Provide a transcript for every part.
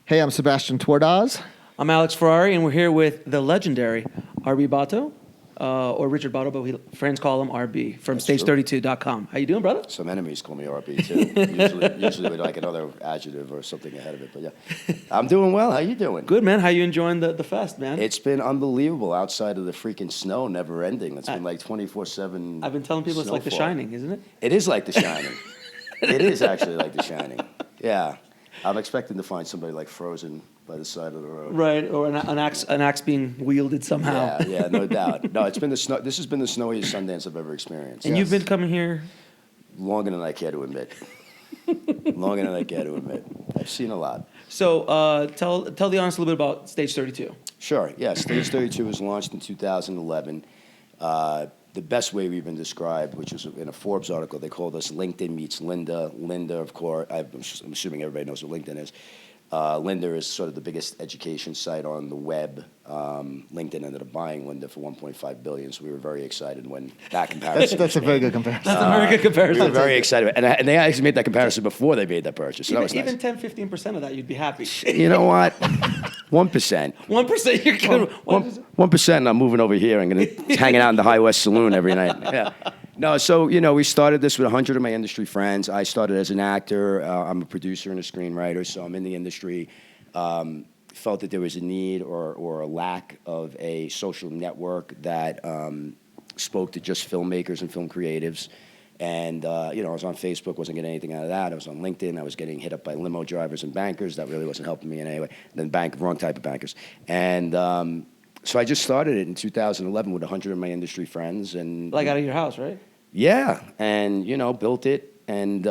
Hey, I'm Sebastian Twardosz. I'm Alex Ferrari, and we're here with the legendary RB Botto, or Richard Botto, but friends call him RB from Stage32.com. How you doing, brother? Some enemies call me RB too. usually with like another adjective or something ahead of it. But yeah, I'm doing well. How you doing? Good, man. How you enjoying the fest, man? It's been unbelievable outside of the freaking snow, never ending. It's been like 24/7. I've been telling people it's like The Shining, isn't it? It is like The Shining. It is actually like The Shining. Yeah, I'm expecting to find somebody like frozen by the side of the road. Right, or an axe being wielded somehow. Yeah, no doubt. No, it's been the snow. This has been the snowiest Sundance I've ever experienced. And you've been coming here longer than I care to admit. Longer than I care to admit. I've seen a lot. So tell the audience a little bit about Stage 32. Sure. Yeah, Stage 32 was launched in 2011. The best way we've been described, which was in a Forbes article, they called us LinkedIn meets Linda. Linda, of course, I'm assuming everybody knows what LinkedIn is. Linda is sort of the biggest education site on the web. LinkedIn ended up buying Linda for $1.5 billion, so we were very excited when that comparison. That's a very good comparison. That's a very good comparison. We were very excited, and they actually made that comparison before they made that purchase. So that was nice. Even 10-15% of that, you'd be happy. You know what? 1%. 1%, you're good. 1%, and I'm moving over here. I'm hanging out in the High West Saloon every night. Yeah. No, so, we started this with 100 of my industry friends. I started as an actor. I'm a producer and a screenwriter, so I'm in the industry. Felt that there was a need or a lack of a social network that spoke to just filmmakers and film creatives. And, I was on Facebook, wasn't getting anything out of that. I was on LinkedIn. I was getting hit up by limo drivers and bankers. That really wasn't helping me in any way. Then wrong type of bankers. And so I just started it in 2011 with 100 of my industry friends. And like out of your house, right? Yeah, and, built it. And,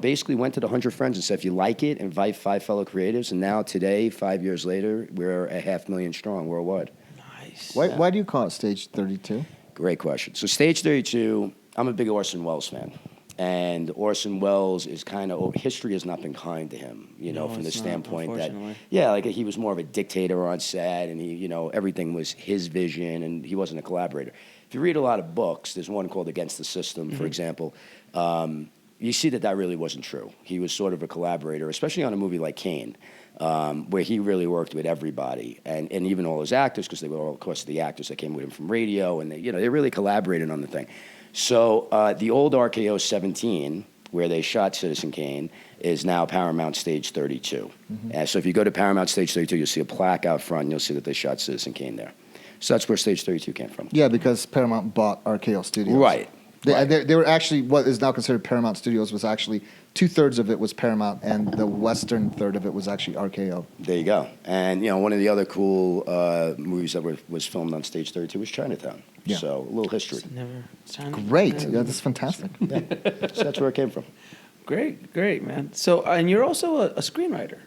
basically went to the 100 friends and said, if you like it, invite 5 fellow creatives. And now today, 5 years later, we're 500,000 strong worldwide. Nice. Why do you call it Stage 32? Great question. So Stage 32, I'm a big Orson Welles fan. And Orson Welles is history has not been kind to him, from the standpoint that, he was more of a dictator on set and he, everything was his vision and he wasn't a collaborator. If you read a lot of books, there's one called Against the System, for example, you see that really wasn't true. He was sort of a collaborator, especially on a movie like Kane, where he really worked with everybody and even all his actors, because they were all, of course, the actors that came with him from radio, and they really collaborated on the thing. So the old RKO 17, where they shot Citizen Kane, is now Paramount Stage 32. So if you go to Paramount Stage 32, you'll see a plaque out front, and you'll see that they shot Citizen Kane there. So that's where Stage 32 came from. Yeah, because Paramount bought RKO Studios. Right. They were actually, what is now considered Paramount Studios was actually, 2/3 of it was Paramount, and the western third of it was actually RKO. There you go. And, one of the other cool movies that was filmed on Stage 32 was Chinatown. Yeah. So a little history. Great. Yeah, that's fantastic. Yeah. So that's where it came from. Great, man. So, and you're also a screenwriter.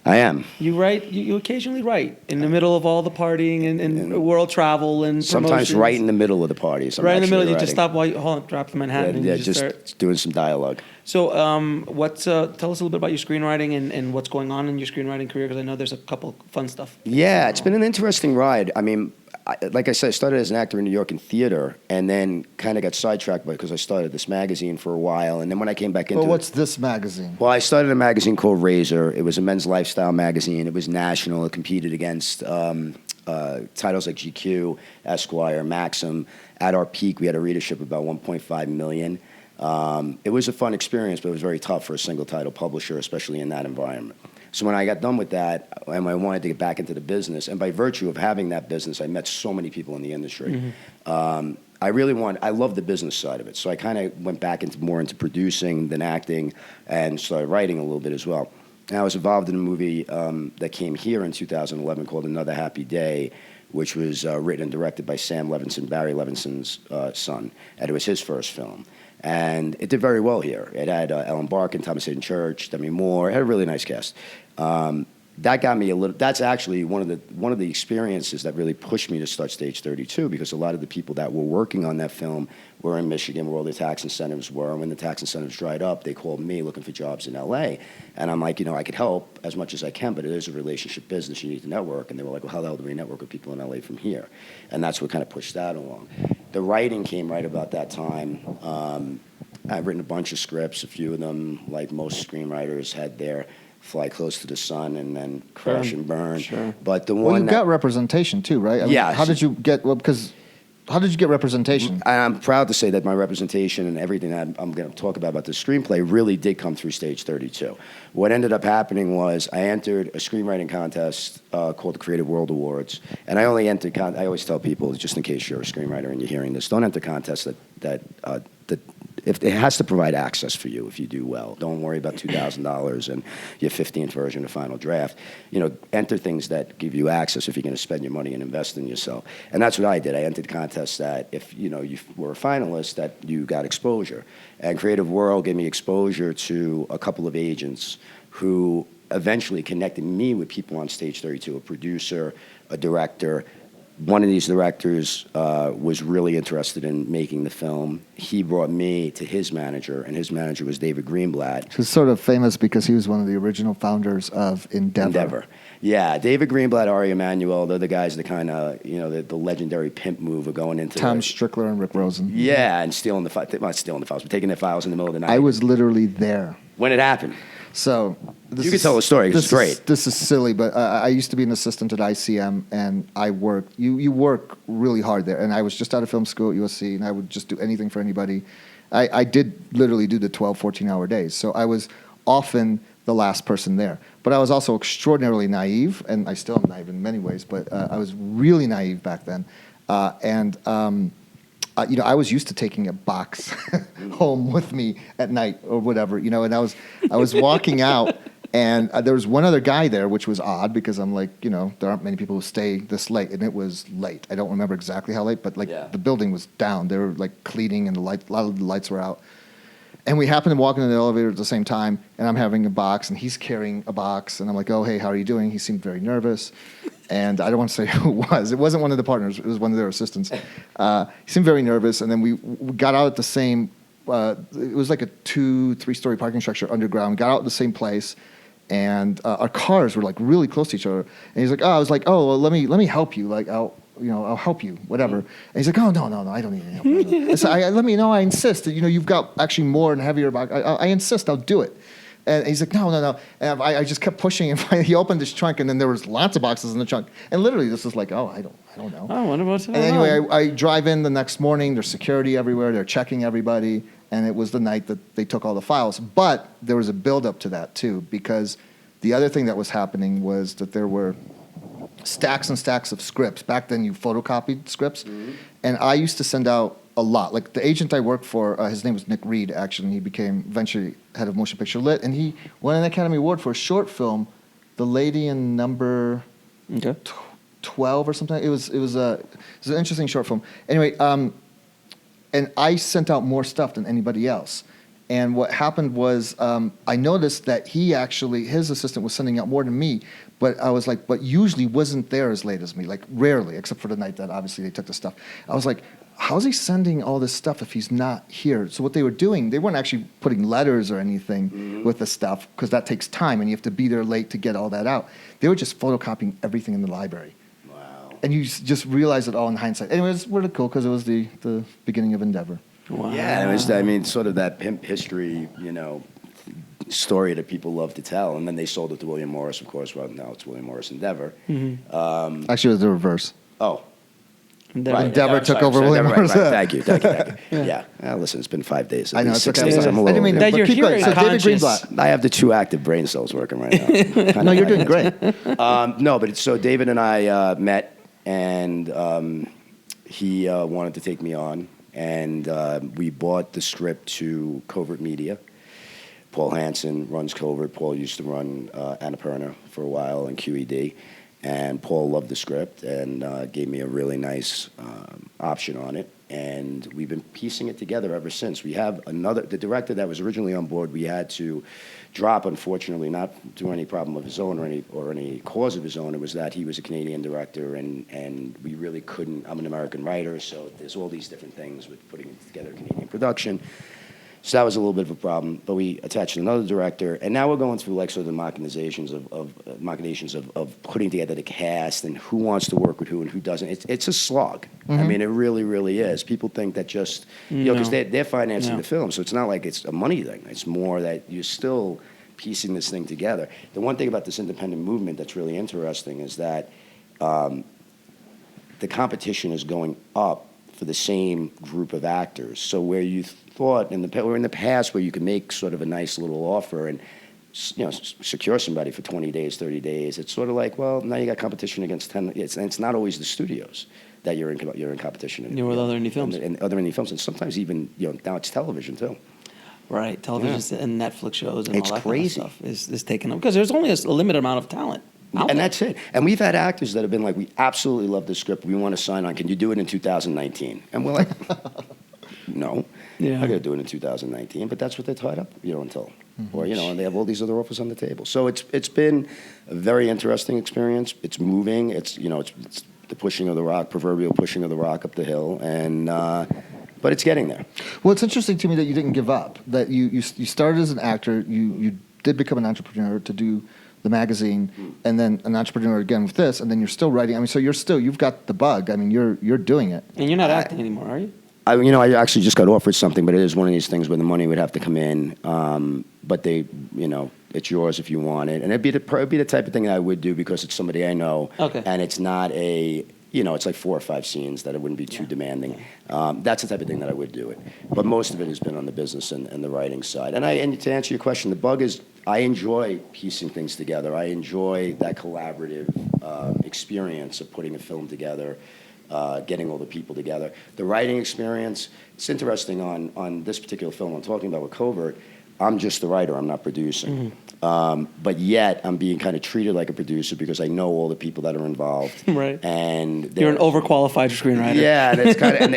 I am. You write. You occasionally write in the middle of all the partying and world travel and sometimes promotions. Right in the middle of the parties. Right in the middle, you just stop while you drop the Manhattan. Yeah, and you just start doing some dialogue. So, tell us a little bit about your screenwriting and what's going on in your screenwriting career, because I know there's a couple fun stuff. Yeah, it's been an interesting ride. I mean, like I said, I started as an actor in New York in theater, and then kind of got sidetracked because I started this magazine for a while, and then when I came back into what's this magazine? Well, I started a magazine called Razor. It was a men's lifestyle magazine. It was national. It competed against titles like GQ, Esquire, Maxim. At our peak, we had a readership of about 1.5 million. It was a fun experience, but it was very tough for a single title publisher, especially in that environment. So when I got done with that, and I wanted to get back into the business, and by virtue of having that business, I met so many people in the industry. I love the business side of it. So I kind of went back more into producing than acting, and started writing a little bit as well. And I was involved in a movie that came here in 2011 called Another Happy Day, which was written and directed by Sam Levinson, Barry Levinson's son. And it was his first film. And it did very well here. It had Ellen Barkin, Thomas Hayden Church, Demi Moore. It had a really nice cast. That got me a little. That's actually one of the experiences that really pushed me to start Stage 32, because a lot of the people that were working on that film were in Michigan, where all the tax incentives were. And when the tax incentives dried up, they called me looking for jobs in LA. And I'm like, I could help as much as I can, but it is a relationship business. You need to network. And they were like, well, how the hell do we network with people in LA from here? And that's what kind of pushed that along. The writing came right about that time. I've written a bunch of scripts. A few of them, like most screenwriters, had their fly close to the sun and then crash and burn. Sure. But the Well, one you got representation too, right? I mean, Yeah. How did you get? Well, because how did you get representation? I'm proud to say that my representation and everything that I'm going to talk about the screenplay really did come through Stage 32. What ended up happening was I entered a screenwriting contest called the Creative World Awards, and I only entered. I always tell people, just in case you're a screenwriter and you're hearing this, don't enter contests that if it has to provide access for you if you do well. Don't worry about $2,000 and your 15th version of final draft. Enter things that give you access if you're going to spend your money and invest in yourself. And that's what I did. I entered contests that if you were a finalist, that you got exposure. And Creative World gave me exposure to a couple of agents who eventually connected me with people on Stage 32, a producer, a director. One of these directors was really interested in making the film. He brought me to his manager, and his manager was David Greenblatt. He's sort of famous because he was one of the original founders of Endeavor. Yeah, David Greenblatt, Ari Emanuel, they're the guys that kind of, the legendary pimp move of going into Tom Strickler and Rick Rosen. Yeah, and stealing the files, but taking their files in the middle of the night. I was literally there. When it happened. So you can tell the story, 'cause it's great. This is silly, but I used to be an assistant at ICM, and I worked. You work really hard there, and I was just out of film school at USC, and I would just do anything for anybody. I did literally do the 12, 14-hour days, so I was often the last person there. But I was also extraordinarily naive, and I still am naive in many ways, but I was really naive back then. I was used to taking a box home with me at night or whatever, and I was walking out, and there was one other guy there, which was odd because I'm like, there aren't many people who stay this late, and it was late. I don't remember exactly how late, but the building was down. They were like cleaning, and a lot of the lights were out. And we happened to walk into the elevator at the same time, and I'm having a box, and he's carrying a box, and I'm like, oh, hey, how are you doing? He seemed very nervous, and I don't want to say who it was. It wasn't one of the partners. It was one of their assistants. He seemed very nervous, and then we got out at the same, it was like a 2-3-story parking structure underground. We got out at the same place, and our cars were like really close to each other. And he's like, I was like, well, let me help you. Like, I'll help you, whatever. And he's like, no, I don't need any help. So I insist. You've got actually more and heavier box. I insist, I'll do it. And he's like, no. And I just kept pushing, and finally he opened his trunk, and then there was lots of boxes in the trunk. And literally, this is like, I don't know. I wonder what's going on. And anyway, I drive in the next morning. There's security everywhere. They're checking everybody. And it was the night that they took all the files. But there was a buildup to that, too, because the other thing that was happening was that there were stacks and stacks of scripts. Back then, you photocopied scripts. Mm-hmm. And I used to send out a lot. Like the agent I worked for, his name was Nick Reed, actually. And he became eventually head of Motion Picture Lit. And he won an Academy Award for a short film, The Lady in Number 12 or something. It was an interesting short film. Anyway, and I sent out more stuff than anybody else. And what happened was I noticed that his assistant was sending out more than me, but I was like, but usually wasn't there as late as me, like rarely, except for the night that obviously they took the stuff. I was like, how's he sending all this stuff if he's not here? So what they were doing, they weren't actually putting letters or anything with the stuff, because that takes time and you have to be there late to get all that out. They were just photocopying everything in the library. And you just realize it all in hindsight. Anyway, it was really cool because it was the beginning of Endeavor. Wow. Yeah, it was, sort of that pimp history, story that people love to tell. And then they sold it to William Morris, of course. Well, now it's William Morris Endeavor. Mm-hmm. Actually, it was the reverse. Oh. Endeavor took over William Morris. Thank you. Yeah. Listen, it's been 5 days. I know, it's 6 okay. days. I'm a I didn't mean little to, That you're but keep going. hearing So David conscious. Greenblatt. I have the 2 active brain cells working right now. No, you're doing great. No, but so David and I met, and he wanted to take me on, and we bought the script to Covert Media. Paul Hansen runs Covert. Paul used to run Annapurna for a while and QED, and Paul loved the script and gave me a really nice option on it, and we've been piecing it together ever since. We have the director that was originally on board, we had to drop, unfortunately, not through any problem of his own or any cause of his own. It was that he was a Canadian director, and we really couldn't. I'm an American writer, so there's all these different things with putting together a Canadian production. So that was a little bit of a problem, but we attached another director, and now we're going through like sort of the machinations of putting together the cast and who wants to work with who and who doesn't. It's a slog. Mm-hmm. I mean, it really, really is. People think that just because they're financing the film, so it's not like it's a money thing. It's more that you're still piecing this thing together. The one thing about this independent movement that's really interesting is that the competition is going up for the same group of actors. So where you thought in the past where you could make sort of a nice little offer and secure somebody for 20 days, 30 days, it's sort of like, well, now you got competition against 10. It's not always the studios that you're in competition. You're with other indie films. And other indie films, and sometimes even now it's television too. Right, television and Netflix shows and It's all that crazy. kind of stuff is taken up because there's only a limited amount of talent. And that's it. And we've had actors that have been like, we absolutely love this script. We want to sign on. Can you do it in 2019? And we're like, no. Yeah. I got to do it in 2019. But that's what they're tied up, until. Or, and they have all these other offers on the table. So it's been a very interesting experience. It's moving. It's the pushing of the rock, proverbial pushing of the rock up the hill. And, but it's getting there. Well, it's interesting to me that you didn't give up, that you started as an actor, you did become an entrepreneur to do the magazine, and then an entrepreneur again with this, and then you're still writing. I mean, so you've got the bug. I mean, you're doing it. And you're not acting anymore, are you? I actually just got offered something, but it is one of these things where the money would have to come in. But they, it's yours if you want it, and it'd be the type of thing that I would do because it's somebody I know. Okay. And it's not it's like 4 or 5 scenes that it wouldn't be too demanding. That's the type of thing that I would do it. But most of it has been on the business and the writing side. And to answer your question, the bug is I enjoy piecing things together. I enjoy that collaborative experience of putting a film together, getting all the people together. The writing experience, it's interesting on this particular film I'm talking about with Covert, I'm just the writer, I'm not producing. But yet I'm being kind of treated like a producer because I know all the people that are involved. Right. And You're an overqualified screenwriter. Yeah, and it's kind of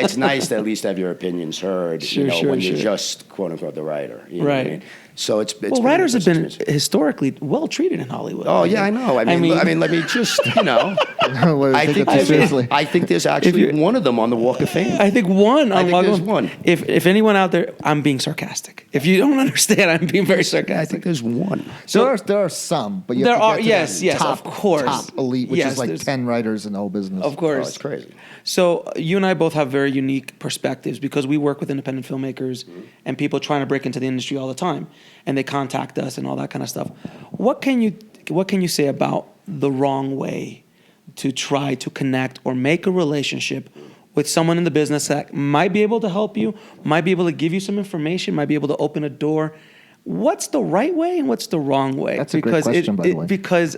it's nice to at least have your opinions heard. When you're just quote unquote the writer. You know what I mean? So it's writers have been historically well treated in Hollywood. Oh yeah, I know. I mean, let me just I think there's actually one of them on the Walk of Fame. I think one. I think there's one. If anyone out there, I'm being sarcastic. If you don't understand, I'm being very sarcastic. I think there's one. So there are some, but you have to get to the top, of course, top elite, which is like 10 writers in the whole business. Of course, it's crazy. So you and I both have very unique perspectives because we work with independent filmmakers and people trying to break into the industry all the time, and they contact us and all that kind of stuff. What can you say about the wrong way to try to connect or make a relationship with someone in the business that might be able to help you, might be able to give you some information, might be able to open a door? What's the right way and what's the wrong way? That's a great question, by the way. Because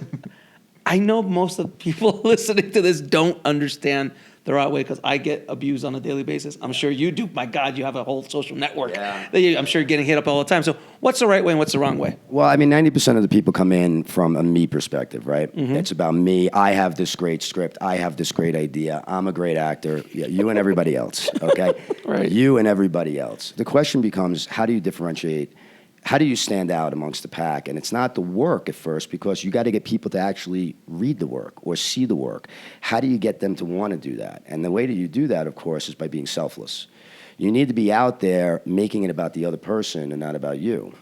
I know most of the people listening to this don't understand the right way because I get abused on a daily basis. I'm sure you do. My God, you have a whole social network. Yeah. I'm sure you're getting hit up all the time. So what's the right way and what's the wrong way? Well, I mean, 90% of the people come in from a me perspective, right? Mm-hmm. It's about me. I have this great script. I have this great idea. I'm a great actor. Yeah, you and everybody else, okay? Right. You and everybody else. The question becomes, how do you differentiate? How do you stand out amongst the pack? And it's not the work at first because you got to get people to actually read the work or see the work. How do you get them to want to do that? And the way that you do that, of course, is by being selfless. You need to be out there making it about the other person and not about you.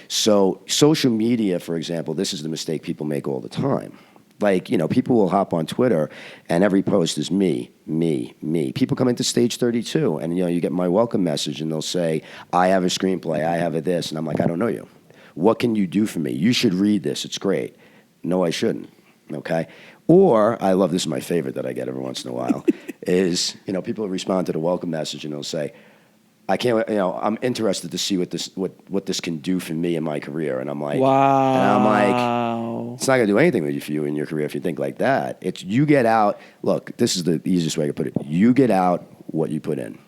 So social media, for example, this is the mistake people make all the time. Like, people will hop on Twitter and every post is me, me, me. People come into Stage 32 and, you get my welcome message and they'll say, I have a screenplay, I have a this. And I'm like, I don't know you. What can you do for me? You should read this. It's great. No, I shouldn't. Okay? Or, I love, this is my favorite that I get every once in a while, is, people respond to the welcome message and they'll say, I can't, I'm interested to see what this can do for me in my career. And I'm like, wow. And I'm like, it's not going to do anything for you in your career if you think like that. It's you get out. Look, this is the easiest way to put it. You get out what you put in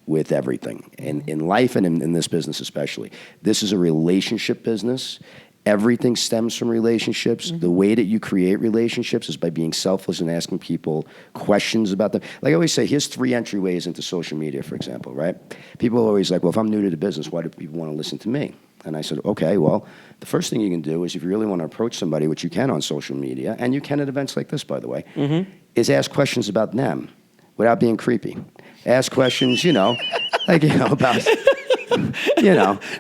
with everything. And in life and in this business especially. This is a relationship business. Everything stems from relationships. Mm-hmm. The way that you create relationships is by being selfless and asking people questions about them. Like I always say, here's 3 entryways into social media, for example, right? People are always like, well, if I'm new to the business, why do people want to listen to me? And I said, okay, well, the first thing you can do is if you really want to approach somebody, which you can on social media, and you can at events like this, by the way, is ask questions about them without being creepy. Ask questions, about...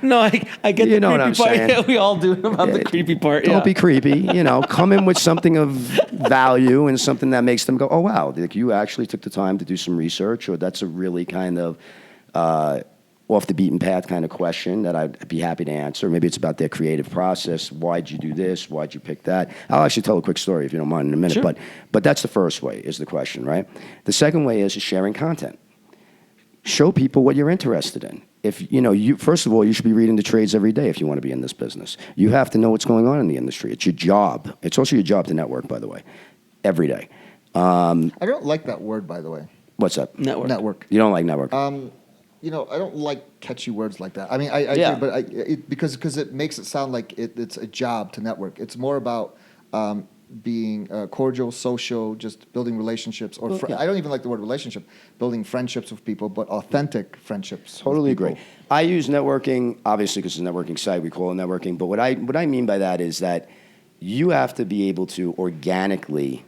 No, I get the creepy part. Saying. Yeah, we all do about the creepy part. Don't be creepy. Come in with something of value and something that makes them go, oh, wow, like you actually took the time to do some research, or that's a really kind of off the beaten path kind of question that I'd be happy to answer. Maybe it's about their creative process. Why'd you do this? Why'd you pick that? I'll actually tell a quick story if you don't mind in a minute. Sure. But that's the first way is the question, right? The second way is sharing content. Show people what you're interested in. If you first of all, you should be reading the trades every day if you want to be in this business. You have to know what's going on in the industry. It's your job. It's also your job to network, by the way, every day. I don't like that word, by the way. What's that? Network. You don't like network? I don't like catchy words like that. I mean, I Yeah. do, but because it makes it sound like it's a job to network. It's more about being cordial, social, just building relationships. Or Yeah. I don't even like the word relationship. Building friendships with people, but authentic friendships. Totally with people. agree. I use networking, obviously, because it's a networking site. We call it networking. But what I mean by that is that you have to be able to organically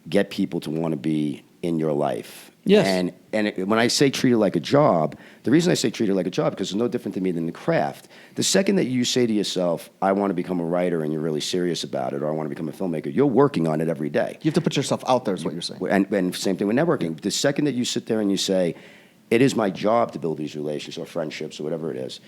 get people to want to be in your life. Yes. When I say treat it like a job, the reason I say treat it like a job because it's no different to me than the craft. The second that you say to yourself, I want to become a writer, and you're really serious about it, or I want to become a filmmaker, you're working on it every day. You have to put yourself out there is what you're saying. And same thing with networking. The second that you sit there and you say, it is my job to build these relationships or friendships or whatever it is,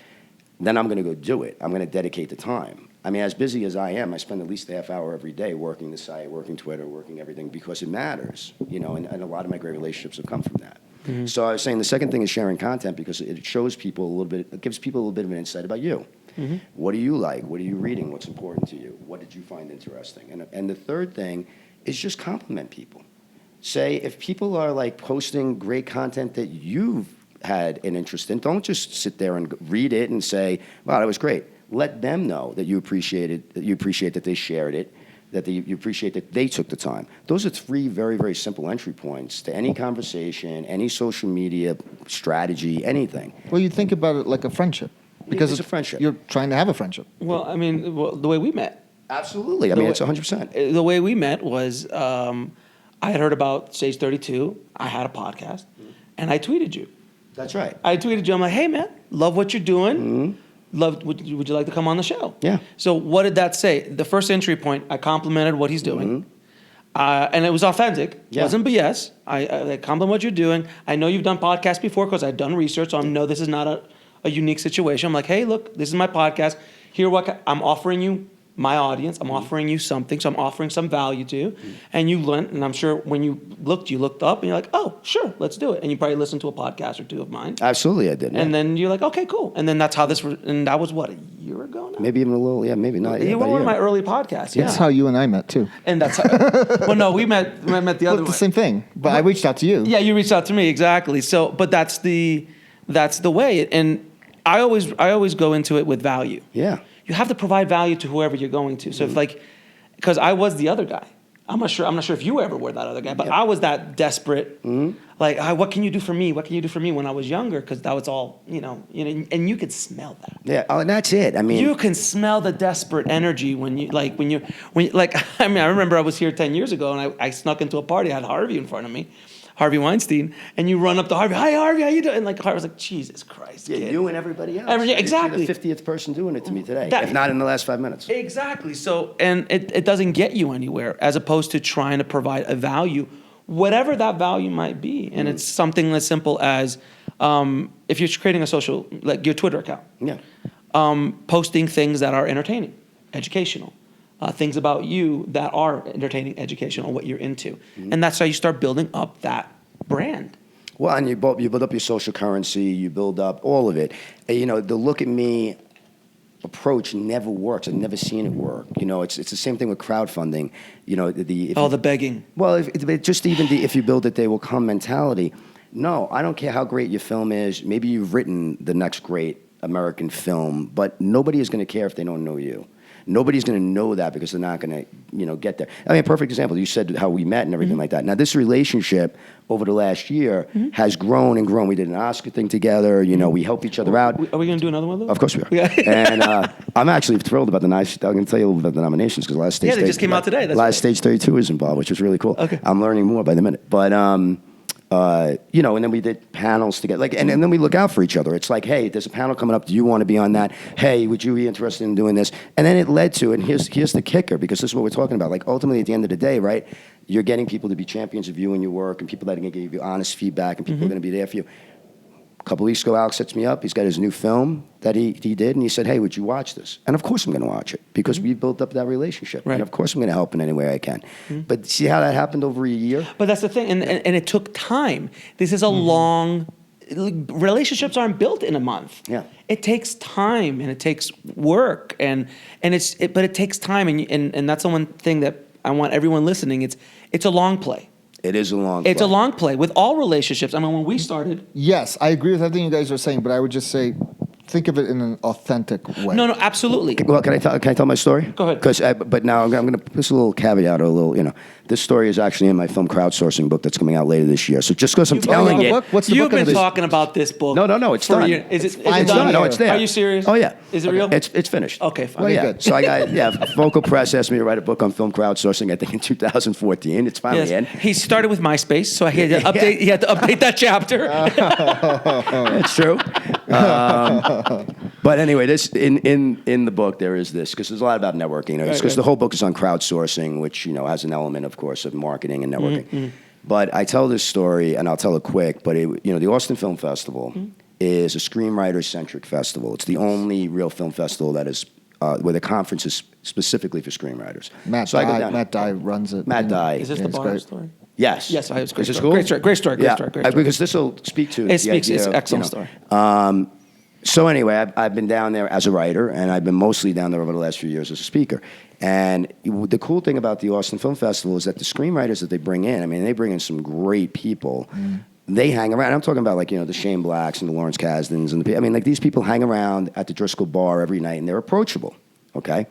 then I'm going to go do it. I'm going to dedicate the time. I mean, as busy as I am, I spend at least a half hour every day working the site, working Twitter, working everything because it matters, and a lot of my great relationships have come from that. Mm-hmm. So I was saying the second thing is sharing content because it shows people a little bit, it gives people a little bit of an insight about you. Mm-hmm. What do you like? What are you reading? What's important to you? What did you find interesting? And the third thing is just compliment people. Say, if people are like posting great content that you've had an interest in, don't just sit there and read it and say, wow, that was great. Let them know that you appreciate it, that you appreciate that they shared it, that you appreciate that they took the time. Those are three very, very simple entry points to any conversation, any social media strategy, anything. Well, you think about it like a friendshad because It's a friendship. You're trying to have a friendship. Well, I mean, the way we met. Absolutely. I mean, it's 100%. The way we met was I had heard about Stage 32. I had a podcast, and I tweeted you. That's right. I tweeted you. I'm like, hey, man, love what you're doing. Mm-hmm. Would you like to come on the show? Yeah. So what did that say? The first entry point, I complimented what he's doing. Mm-hmm. And it was authentic. It wasn't BS. I compliment what you're doing. I know you've done podcasts before because I've done research, so I know this is not a unique situation. I'm like, hey, look, this is my podcast. Here, I'm offering you my audience. I'm offering you something, so I'm offering some value to you. And you learned, and I'm sure when you looked up, and you're like, oh, sure, let's do it. And you probably listened to a podcast or two of mine. Absolutely, I did. Yeah. And then you're like, okay, cool. And then that's how and that was what, a year ago now? Maybe even a little, maybe not. You were one of my early podcasts, yeah. That's how you and I met, too. And that's how, well, no, we met the other Well, way. the same thing, but I reached out to you. Yeah, you reached out to me, exactly. So, but that's the way. And I always go into it with value. Yeah. You have to provide value to whoever you're going to. So because I was the other guy. I'm not sure if you ever were that other guy, but I was that desperate. Like, what can you do for me? What can you do for me when I was younger? Because that was all, and you could smell that. Yeah. Oh, and that's it. I mean, you can smell the desperate energy when I remember I was here 10 years ago and I snuck into a party. I had Harvey in front of me. Harvey Weinstein, and you run up to Harvey, hi Harvey, how you doing? And Harvey was like, Jesus Christ, yeah, kid. you and everybody else. Exactly. You're the 50th person doing it to me today, if not in the last 5 minutes. Exactly. So, and it doesn't get you anywhere, as opposed to trying to provide a value, whatever that value might be. And it's something as simple as if you're creating a social, like your Twitter account, posting things that are entertaining, educational. Things about you that are entertaining, educational, what you're into. And that's how you start building up that brand. Well, and you build up your social currency, you build up all of it. The look at me approach never works. I've never seen it work. It's the same thing with crowdfunding. The begging. Well, if you build it, they will come mentality. No, I don't care how great your film is. Maybe you've written the next great American film, but nobody is going to care if they don't know you. Nobody's going to know that because they're not going to, get there. I mean, a perfect example. You said how we met and everything like that. Now, this relationship over the last year has grown and grown. We did an Oscar thing together. We help each other out. Are we going to do another one, though? Of course we are. And I'm actually thrilled about I'm going to tell you a little bit about the nominations because last stage. They just came out today. That's last Stage 32 is involved, which was really cool. Okay. I'm learning more by the minute, but. And then we did panels together. And then we look out for each other. It's like, hey, there's a panel coming up. Do you want to be on that? Hey, would you be interested in doing this? And then it led to, and here's the kicker, because this is what we're talking about. Like, ultimately, at the end of the day, right, you're getting people to be champions of you and your work, and people that are going to give you honest feedback, and people are going to be there for you. A couple weeks ago, Alex sets me up. He's got his new film that he did, and he said, hey, would you watch this? And of course I'm going to watch it, because we built up that relationship. Right. And of course I'm going to help in any way I can. But see how that happened over a year? But that's the thing, and it took time. This is a long. Relationships aren't built in a month. Yeah. It takes time and it takes work but it takes time, and that's the one thing that I want everyone listening. It's a long play. It is a long It's play. a long play with all relationships. I mean, when we started. Yes, I agree with everything you guys are saying, but I would just say, think of it in an authentic way. No, absolutely. Well, can I tell my story? Go ahead. But now I'm going to put a little caveat, or a little, this story is actually in my film crowdsourcing book that's coming out later this year. So just because I'm telling the it. book? What's the You've book been gonna be? talking about this book. No, it's done. Is it It's done? No, it's there. Are you serious? Oh, yeah. Is it real? It's finished. Okay, fine. Oh, Okay, yeah. good. So I got, Vocal Press asked me to write a book on film crowdsourcing, I think in 2014. It's finally in. Yes. He started with MySpace, so he had to update. He had to update that chapter. It's true. But anyway, this in the book there is this, because there's a lot about networking. Because Right. the whole book is on crowdsourcing, which has an element, of course, of marketing and networking. But I tell this story, and I'll tell it quick. But the Austin Film Festival is a screenwriter-centric festival. It's the only real film festival that is where the conference is specifically for screenwriters. Matt Dye runs it. Matt Dye. Is this the It's bar great. story? Yes. Yes, it's a great Is this story. cool? Great story. Yeah, Great story. because this will speak to It the speaks. idea It's an of, excellent story. So anyway, I've been down there as a writer, and I've been mostly down there over the last few years as a speaker. And the cool thing about the Austin Film Festival is that the screenwriters that they bring in, they bring in some great people. They hang around. I'm talking about the Shane Blacks and the Lawrence Kasdans and these people hang around at the Driscoll bar every night, and they're approachable. Okay,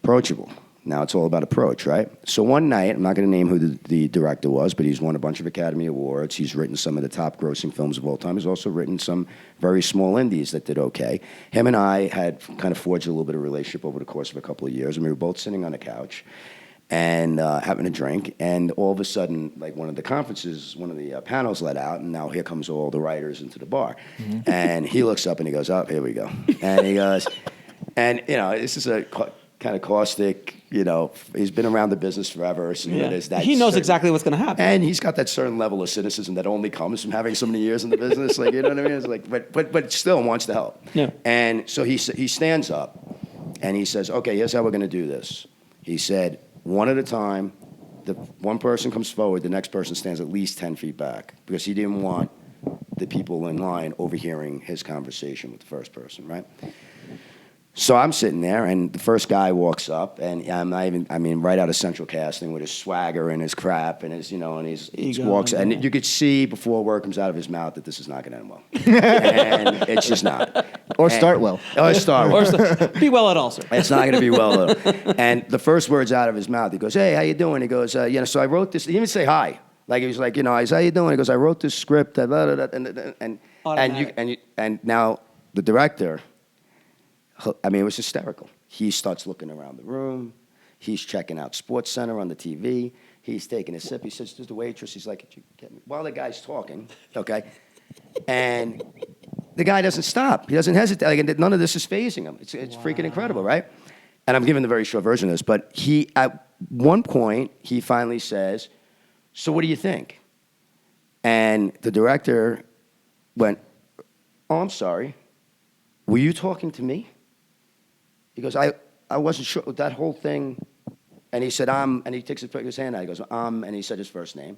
approachable. Now it's all about approach, right? So one night, I'm not going to name who the director was, but he's won a bunch of Academy Awards. He's written some of the top grossing films of all time. He's also written some very small indies that did okay. Him and I had kind of forged a little bit of relationship over the course of a couple of years, and we were both sitting on the couch and having a drink, and all of a sudden, one of the conferences, one of the panels let out, and now here comes all the writers into the bar. And he looks up and he goes, oh, here we go. And he goes, and this is a kind of caustic, he's been around the business forever. So there's that He knows certain- exactly what's going to happen. And he's got that certain level of cynicism that only comes from having so many years in the business. You know what I mean? It's but still wants to help. Yeah. And so he stands up and he says, okay, here's how we're going to do this. He said, one at a time, the one person comes forward, the next person stands at least 10 feet back, because he didn't want the people in line overhearing his conversation with the first person, right? So I'm sitting there, and the first guy walks up, and I'm not even, right out of Central Casting with his swagger and his crap and his, and he walks, and you could see before a word comes out of his mouth that this is not going to end well. And it's just not. Start well. Or start well. Be well at all, sir. It's not going to be well. And the first words out of his mouth, he goes, hey, how you doing? He goes, so I wrote this. He didn't even say hi. He was like, I said, how you doing? He goes, I wrote this script, and now the director, it was hysterical. He starts looking around the room. He's checking out SportsCenter on the TV. He's taking a sip. He says to the waitress, he's like, "Could you get me?" While the guy's talking, okay? And the guy doesn't stop. He doesn't hesitate. None of this is fazing him. It's freaking incredible, right? And I'm giving the very short version of this. But at one point, he finally says, so what do you think? And the director went, oh, I'm sorry. Were you talking to me? He goes, I wasn't sure that whole thing. And he said, and he takes his hand out. He goes, and he said his first name.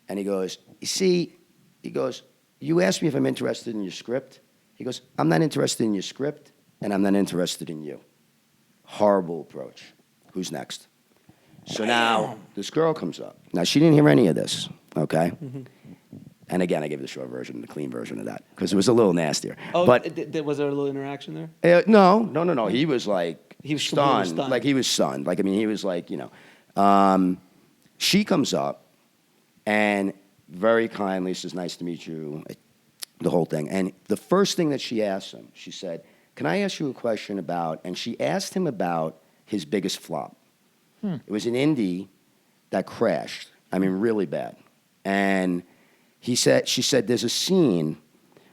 And he goes, you see, you asked me if I'm interested in your script. He goes, I'm not interested in your script, and I'm not interested in you. Horrible approach. Who's next? So now this girl comes up. Now, she didn't hear any of this, okay? And again, I gave the short version, the clean version of that, because it was a little nastier. Oh, but was there a little interaction there? No. He was He was stunned. stunned. He was stunned. He was she comes up and very kindly says, nice to meet you, the whole thing. And the first thing that she asked him, she said, can I ask you a question about, and she asked him about his biggest flop. It was an indie that crashed. Really bad. And she said, there's a scene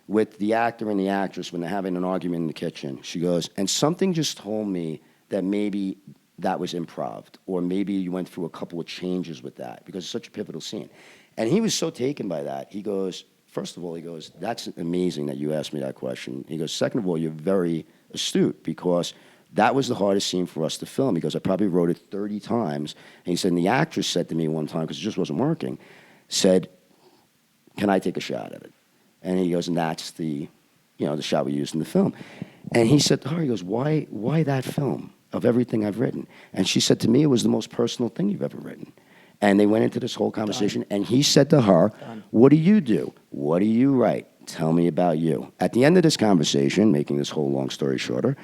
with the actor and the actress when they're having an argument in the kitchen. She goes, and something just told me that maybe that was improv, or maybe you went through a couple of changes with that, because it's such a pivotal scene. And he was so taken by that. He goes, first of all, he goes, that's amazing that you asked me that question. He goes, second of all, you're very astute because that was the hardest scene for us to film. He goes, I probably wrote it 30 times. And he said, and the actress said to me one time, because it just wasn't working, said, can I take a shot at it? And he goes, and that's the shot we used in the film. And he said to her, he goes, why that film of everything I've written? And she said to me, it was the most personal thing you've ever written. And they went into this whole conversation, and he said to her, what do you do? What do you write? Tell me about you. At the end of this conversation, making this whole long story shorter,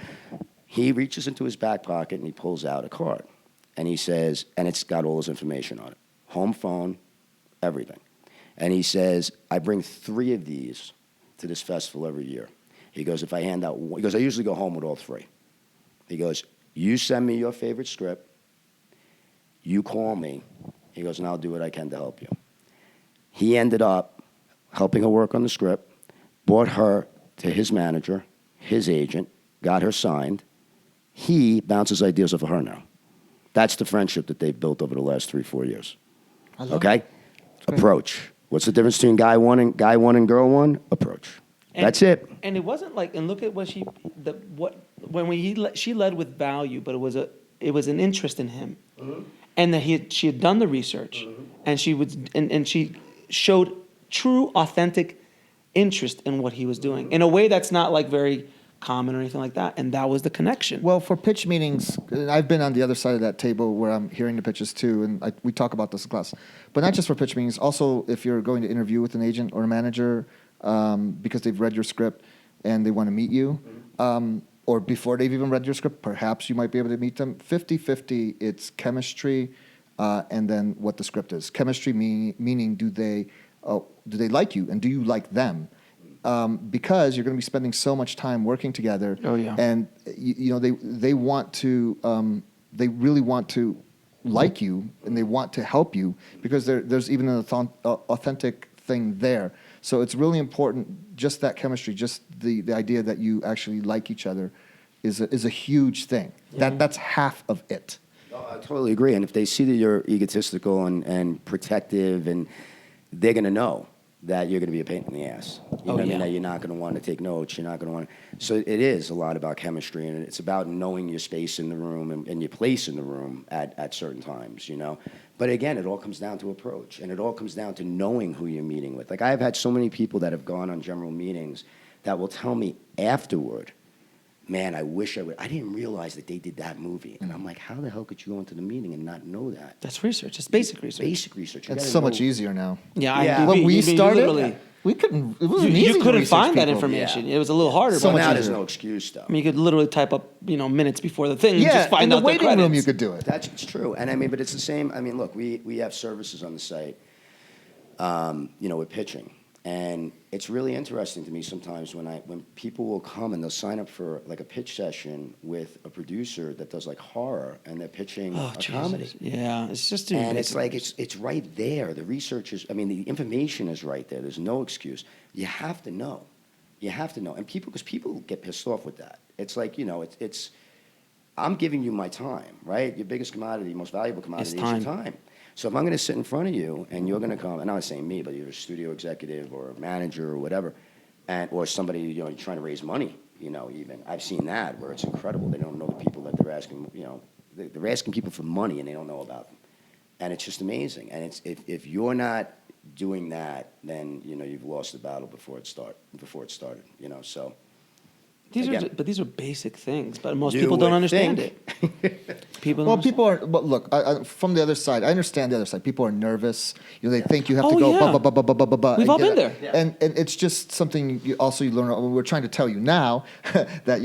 he reaches into his back pocket and he pulls out a card. And he says, and it's got all his information on it, home phone, everything. And he says, I bring 3 of these to this festival every year. He goes, if I hand out one, he goes, I usually go home with all 3. He goes, you send me your favorite script, you call me, he goes, and I'll do what I can to help you. He ended up helping her work on the script, brought her to his manager, his agent, got her signed. He bounces ideas off of her now. That's the friendship that they've built over the last 3-4 years. Okay? Approach. What's the difference between guy one and girl one? Approach. That's it. And it wasn't like, and look at what she led with value, but it was an interest in him, and that she had done the research, and she showed true, authentic interest in what he was doing in a way that's not like very common or anything like that, and that was the connection. Well, for pitch meetings, I've been on the other side of that table where I'm hearing the pitches too, and we talk about this in class. But not just for pitch meetings, also if you're going to interview with an agent or a manager because they've read your script and they want to meet you, or before they've even read your script, perhaps you might be able to meet them. 50-50, it's chemistry and then what the script is. Chemistry meaning do they like you and do you like them? Because you're going to be spending so much time working together. Oh, yeah. And they want to they really want to like you and they want to help you because there's even an authentic thing there. So it's really important. Just that chemistry, just the idea that you actually like each other, is a huge thing. Yeah. That's half of it. Oh, I totally agree. And if they see that you're egotistical and protective, and they're going to know that you're going to be a pain in the ass. You know what I mean? That you're not going to want to take notes. You're not going to want to. So it is a lot about chemistry, and it's about knowing your space in the room and your place in the room at certain times, But again, it all comes down to approach, and it all comes down to knowing who you're meeting with. Like, I've had so many people that have gone on general meetings that will tell me afterward, man, I wish I didn't realize that they did that movie. And I'm like, how the hell could you go into the meeting and not know that? That's research. It's basic research. Basic research. It's so much easier now. Yeah. When we started, we couldn't. It wasn't easy. You couldn't find that people. information. Yeah. It was a little harder. So but now much there's easier. no excuse, though. I mean, you could literally type up, minutes before the thing and Yeah, just find in the out the waiting credits. room you could do it. It's true. And I mean, but it's the same. I mean, look, we have services on the site, with pitching. And it's really interesting to me sometimes when people will come and they'll sign up for like a pitch session with a producer that does like horror and they're pitching a comedy. Yeah, it's just too And basic. it's like it's right there. The research is, the information is right there. There's no excuse. You have to know. You have to know. And because people get pissed off with that. It's like, it's I'm giving you my time, right? Your biggest commodity, most valuable commodity is your time. So if I'm going to sit in front of you and you're going to come, and I'm not saying me, but you're a studio executive or a manager or whatever, or somebody, you're trying to raise money, even. I've seen that where it's incredible. They don't know the people that they're asking, they're asking people for money and they don't know about them. And it's just amazing. And if you're not doing that, then, you've lost the battle before it started, so. These are basic things, but most people don't understand it. People are. But look, from the other side, I understand the other side. People are nervous. They think you have to go. We've all been there. And it's just something you learn. We're trying to tell you now that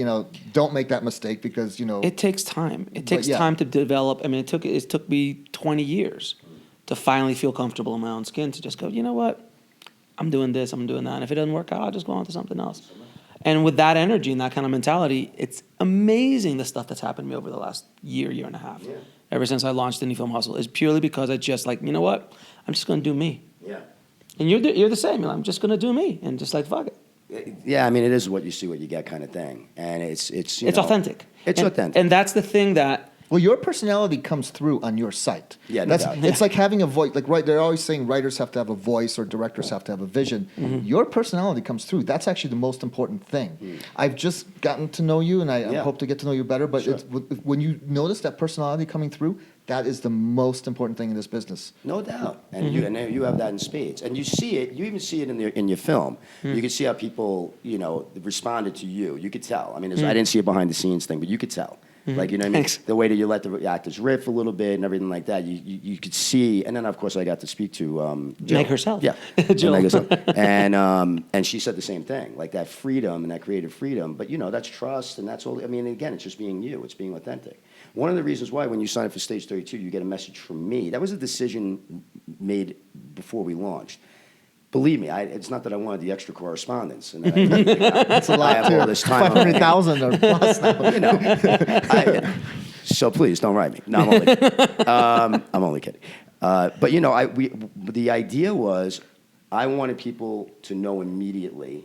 don't make that mistake because it takes time. It takes time to develop. I mean, it took me 20 years to finally feel comfortable in my own skin to just go, you know what, I'm doing this, I'm doing that. And if it doesn't work out, I'll just go on to something else. And with that energy and that kind of mentality, it's amazing the stuff that's happened to me over the last year and a half. Yeah. Ever since I launched Indie Film Hustle, is purely because I just you know what? I'm just going to do me. Yeah. And you're the same. I'm just going to do me and just fuck it. Yeah, it is what you see, what you get kind of thing. And it's authentic. It's authentic. And that's the thing that Well, your personality comes through on your site. Yeah, no doubt. It's like having a voice. Like, right, they're always saying writers have to have a voice or directors have to have a vision. Your personality comes through. That's actually the most important thing. I've just gotten to know you, and I hope to get to know you better. But Sure. when you notice that personality coming through, that is the most important thing in this business. No doubt, and you have that in spades, and you see it. You even see it in your film. You can see how people responded to you. You could tell. I mean, I didn't see a behind the scenes thing, but you could tell. Like, you know what I mean? Thanks. The way that you let the actors riff a little bit and everything like that. You could see, and then of course I got to speak to Jill. Meg herself. Yeah, Jill. Meg herself. And she said the same thing, like that freedom and that creative freedom. But that's trust, and that's all. I mean, again, it's just being you. It's being authentic. One of the reasons why, when you sign up for Stage 32, you get a message from me. That was a decision made before we launched. Believe me, it's not that I wanted the extra correspondence. And That's a lot, I have too. all this time. 500,000 or plus now. So please don't write me. No, I'm only kidding. I'm only kidding. But the idea was, I wanted people to know immediately,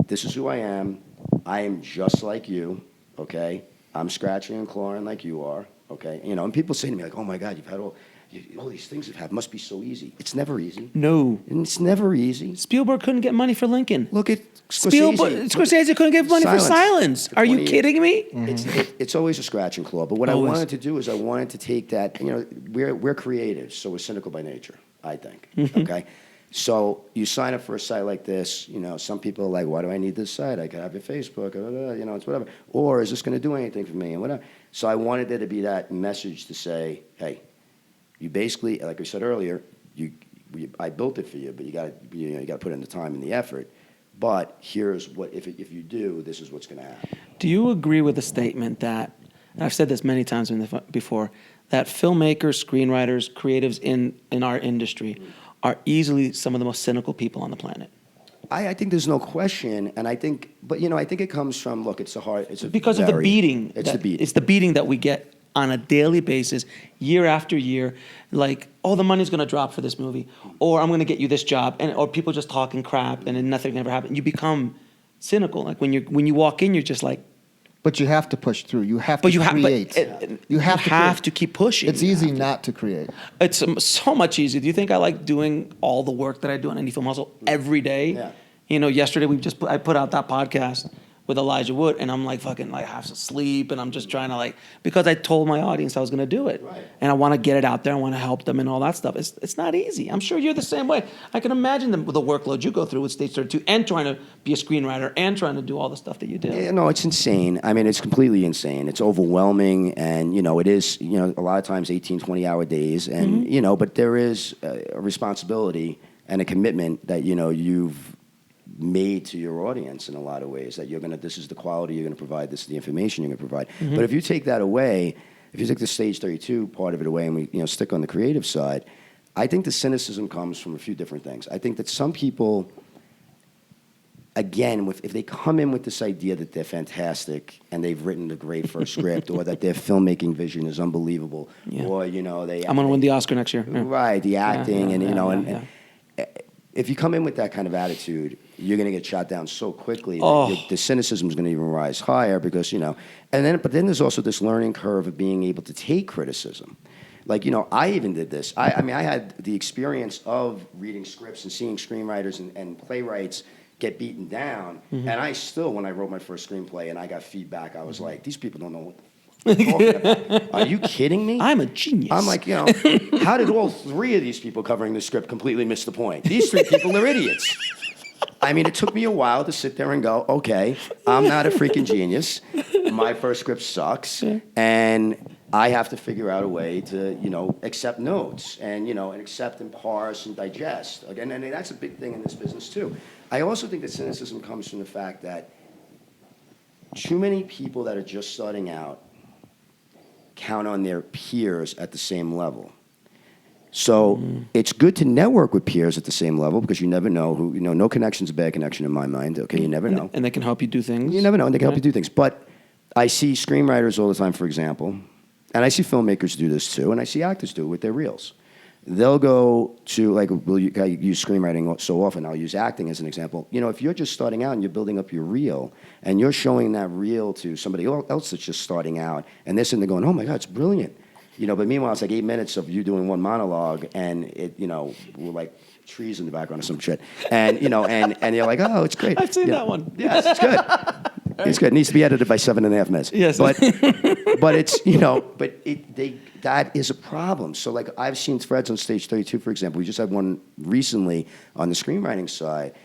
this is who I am. I am just like you. Okay. I'm scratching and clawing like you are, okay? And people say to me, like, oh, my God, you've had all these things you've had. Must be so easy. It's never easy. No. And it's never easy. Spielberg couldn't get money for Lincoln. Look at Scorsese. Scorsese couldn't get money for Silence. For Are you 20 kidding me? It's always a scratch and claw. But what Always. I wanted to do is I wanted to take that, we're creatives, so we're cynical by nature, I think, okay? So you sign up for a site like this, some people are like, why do I need this site? I could have your Facebook, it's whatever. Or is this going to do anything for me and whatever. So I wanted there to be that message to say, hey, you basically, like we said earlier, I built it for you, but you got to put in the time and the effort. But here's what, if you do, this is what's going to happen. Do you agree with the statement that, and I've said this many times before, that filmmakers, screenwriters, creatives in our industry are easily some of the most cynical people on the planet? I think there's no question, and I think it comes from, look, it's because of the beating. It's the beating. It's the beating that we get on a daily basis, year after year. Like, oh, the money's going to drop for this movie, or I'm going to get you this job, or people just talking crap, and then nothing ever happens. You become cynical. Like when you walk in, you're just like. But you have to push through. You have to create. You have to keep pushing. It's easy not to create. It's so much easier. Do you think I like doing all the work that I do on Indie Film Hustle every day? Yeah. Yesterday I put out that podcast with Elijah Wood, and I'm like fucking like half asleep, and I'm just trying to because I told my audience I was going to do it, right. And I want to get it out there. I want to help them and all that stuff. It's not easy. I'm sure you're the same way. I can imagine the workload you go through with Stage 32 and trying to be a screenwriter and trying to do all the stuff that you do. Yeah, no, it's insane. I mean, it's completely insane. It's overwhelming, and it is a lot of times 18, 20-hour days, and but there is a responsibility and a commitment that you've made to your audience in a lot of ways, that this is the quality you're going to provide, this is the information you're going to provide. But if you take that away, if you take the Stage 32 part of it away, and we stick on the creative side, I think the cynicism comes from a few different things. I think that some people, again, if they come in with this idea that they're fantastic and they've written a great first script, or that their filmmaking vision is unbelievable, or I'm going to win the Oscar next year. Yeah. Right, the acting, and if you come in with that kind of attitude, you're going to get shot down so quickly. The cynicism is going to even rise higher because, but then there's also this learning curve of being able to take criticism. Like, I even did this. I had the experience of reading scripts and seeing screenwriters and playwrights get beaten down. And I still, when I wrote my first screenplay and I got feedback, I was like, these people don't know what the talking about. Are you kidding me? I'm a genius. I'm like, how did all three of these people covering the script completely miss the point? These three people are idiots. I mean, it took me a while to sit there and go, okay, I'm not a freaking genius. My first script sucks. And I have to figure out a way to, accept notes and, and accept and parse and digest. Again, and that's a big thing in this business, too. I also think that cynicism comes from the fact that too many people that are just starting out count on their peers at the same level. So it's good to network with peers at the same level because you never know who, no connection's a bad connection in my mind. Okay, you never know. And they can help you do things. You never know, and they can help you do things. But I see screenwriters all the time, for example, and I see filmmakers do this too, and I see actors do it with their reels. they'll go to, like, I use screenwriting so often, I'll use acting as an example. You know, if you're just starting out and you're building up your reel, and you're showing that reel to somebody else that's just starting out, and they're sitting there going, oh my God, it's brilliant. You know, but meanwhile, it's like 8 minutes of you doing one monologue, and it, you know, we're like trees in the background or some shit. And, you know, and you're like, oh, it's great. I've seen You that know, one. Yes, it's good. It's good. It needs to be edited by 7.5 minutes. Yes. But it's, you know, that is a problem. So, like, I've seen threads on Stage 32, for example. We just had one recently on the screenwriting side.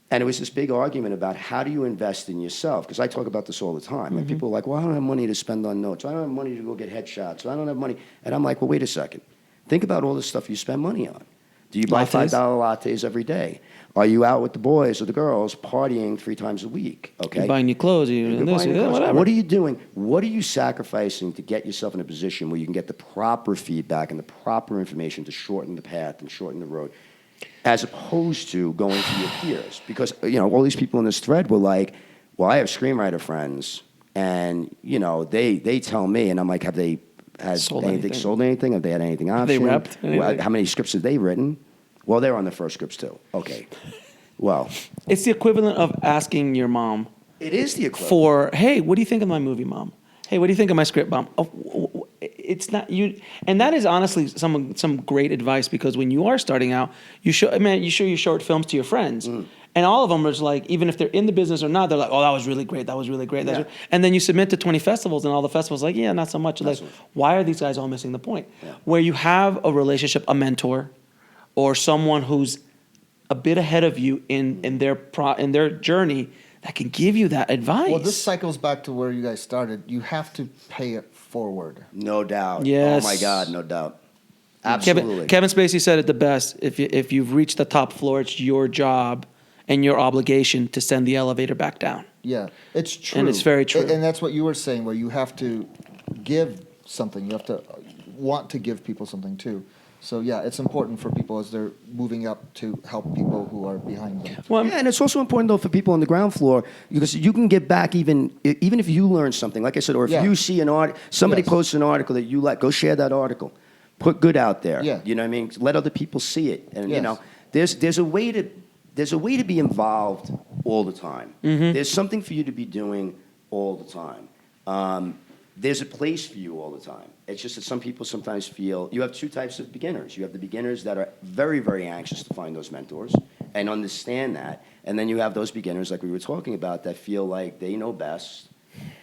And it was this big argument about how do you invest in yourself? Because I talk about this all the time. Like, people are like, well, I don't have money to spend on notes. I don't have money to go get headshots. I don't have money. And I'm like, well, wait a second. Think about all the stuff you spend money on. Do you buy $5 lattes every day? Are you out with the boys or the girls partying 3 times a week? Okay. You're buying new clothes, you're doing this, whatever. What are you doing? What are you sacrificing to get yourself in a position where you can get the proper feedback and the proper information to shorten the path and shorten the road, as opposed to going to your peers? Because, you know, all these people in this thread were like, well, I have screenwriter friends, and, you know, they tell me, and I'm like, have they sold anything? Have they had anything option? Have they repped anything? How many scripts have they written? Well, they're on the first scripts too. Okay. Well, It's the equivalent of asking your mom it is the equivalent. for, hey, what do you think of my movie, Mom? Hey, what do you think of my script, Mom? Oh, it's not you, and that is honestly some great advice, because when you are starting out, you show your short films to your friends, and all of them are just like, even if they're in the business or not, they're like, oh, that was really great, that was really great. Yeah. And then you submit to 20 festivals, and all the festivals like, yeah, not so much. Like, why are these guys all missing the point? Yeah. Where you have a relationship, a mentor, or someone who's a bit ahead of you in their journey that can give you that advice. Well, this cycles back to where you guys started. You have to pay it forward. No doubt. Yes. Oh my God, no doubt. Absolutely. Kevin Spacey said it the best. If you've reached the top floor, it's your job and your obligation to send the elevator back down. Yeah, it's true. And it's very true. And that's what you were saying, where you have to give something. You have to want to give people something too. So yeah, it's important for people as they're moving up to help people who are behind them. Well, Yeah, and it's also important though for people on the ground floor, because you can get back even if you learn something, like I said, or if Yeah. you see somebody Yes. posts an article that you like, go share that article. Put good out there. Yeah. You know what I mean? Let other people see it. And you Yes. know, there's a way to be involved all the time. There's something for you to be doing all the time. There's a place for you all the time. It's just that some people sometimes feel you have 2 types of beginners. You have the beginners that are very, very anxious to find those mentors and understand that. And then you have those beginners, like we were talking about, that feel like they know best.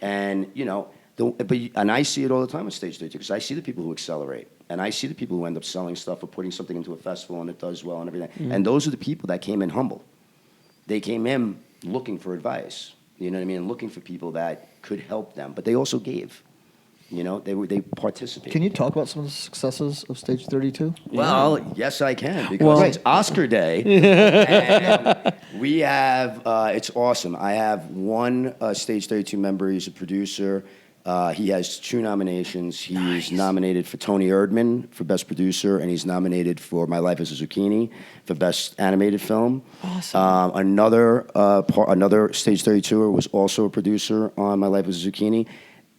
And, you know, and I see it all the time on Stage 32, because I see the people who accelerate. And I see the people who end up selling stuff or putting something into a festival and it does well and everything. And those are the people that came in humble. They came in looking for advice, you know what I mean, and looking for people that could help them. But they also gave. You know, they participated. Can you talk about some of the successes of Stage 32? Well, yes, I can, because Well- it's Oscar Day, and we have, it's awesome. I have one Stage 32 member. He's a producer. He has 2 nominations. He is nominated for Tony Erdman for Best Producer, and he's nominated for My Life as a Zucchini for Best Animated Film. Awesome. Another Stage 32er was also a producer on My Life as a Zucchini.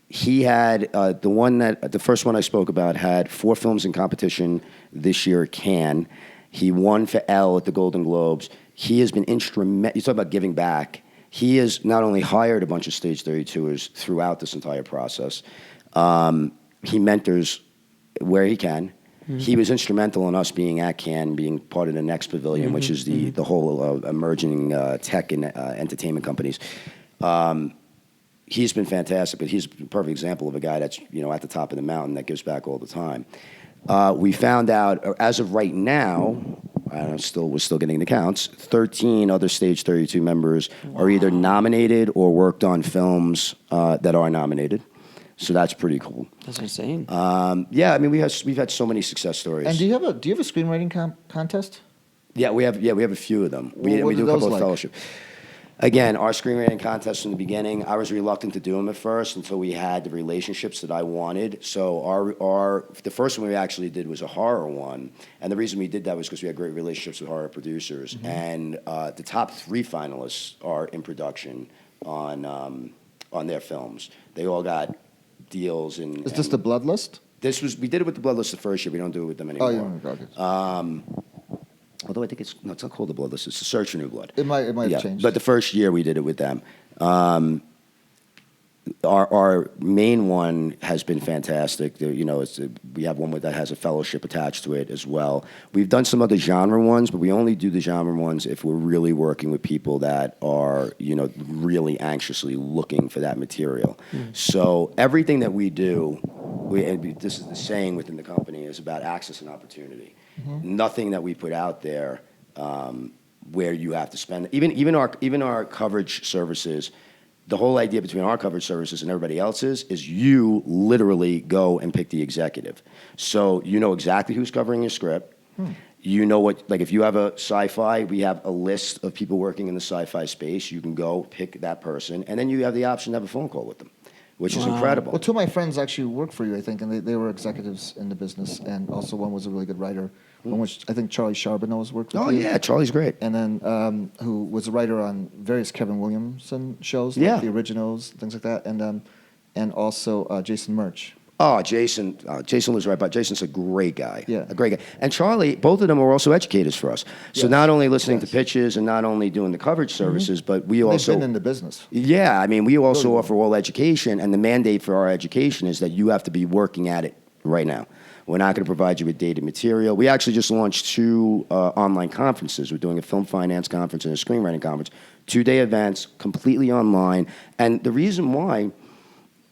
He had the first one I spoke about had 4 films in competition this year at Cannes. He won for Elle at the Golden Globes. He has been instrumental. You talk about giving back. He has not only hired a bunch of Stage 32ers throughout this entire process. He mentors where he can. He was instrumental in us being at Cannes, being part of the Next Pavilion, which is the whole emerging tech and entertainment companies. He's been fantastic, but he's a perfect example of a guy that's, you know, at the top of the mountain that gives back all the time. We found out, as of right now, we're still getting the counts, 13 other Stage 32 members are either nominated or worked on films that are nominated. So that's pretty cool. That's insane. Yeah, I mean, we've had so many success stories. And do you have a screenwriting contest? Yeah, we have a few of them. What We do do a those couple like? of fellowship. Again, our screenwriting contests in the beginning, I was reluctant to do them at first until we had the relationships that I wanted. So the first one we actually did was a horror one, and the reason we did that was because we had great relationships with horror producers. And the top 3 finalists are in production on their films. They all got deals. Is this the Blood List? We did it with the Bloodless the first year. We don't do it with them Oh, anymore. you don't okay. Although I think it's not called the Bloodless. It's the Search for New Blood. It might have changed. But the first year we did it with them. Our main one has been fantastic. We have one that has a fellowship attached to it as well. We've done some other genre ones, but we only do the genre ones if we're really working with people that are, really anxiously looking for that material. So everything that we do, this is the saying within the company, is about access and opportunity. Nothing that we put out there where you have to spend. Even our coverage services. The whole idea between our coverage services and everybody else's is you literally go and pick the executive. So you know exactly who's covering your script. You know what, like if you have a sci-fi, we have a list of people working in the sci-fi space. You can go pick that person, and then you have the option to have a phone call with them, which is incredible. Well, two of my friends actually work for you, I think, and they were executives in the business, and also one was a really good writer. One which I think Charlie Charbonneau has worked with you. Oh, yeah, Charlie's great. And then who was a writer on various Kevin Williamson shows, like The Originals, things like that, and also Jason Murch. Oh, Jason was right, but Jason's a great guy. Yeah. A great guy. And Charlie, both of them are also educators for us. So Yes. not only listening to Yes. pitches and not only doing the coverage services, but we also... They've been in the business. Yeah, I mean, we also Really? offer all education, and the mandate for our education is that you have to be working at it right now. We're not going to provide you with dated material. We actually just launched 2 online conferences. We're doing a film finance conference and a screenwriting conference, 2-day events, completely online. And the reason why,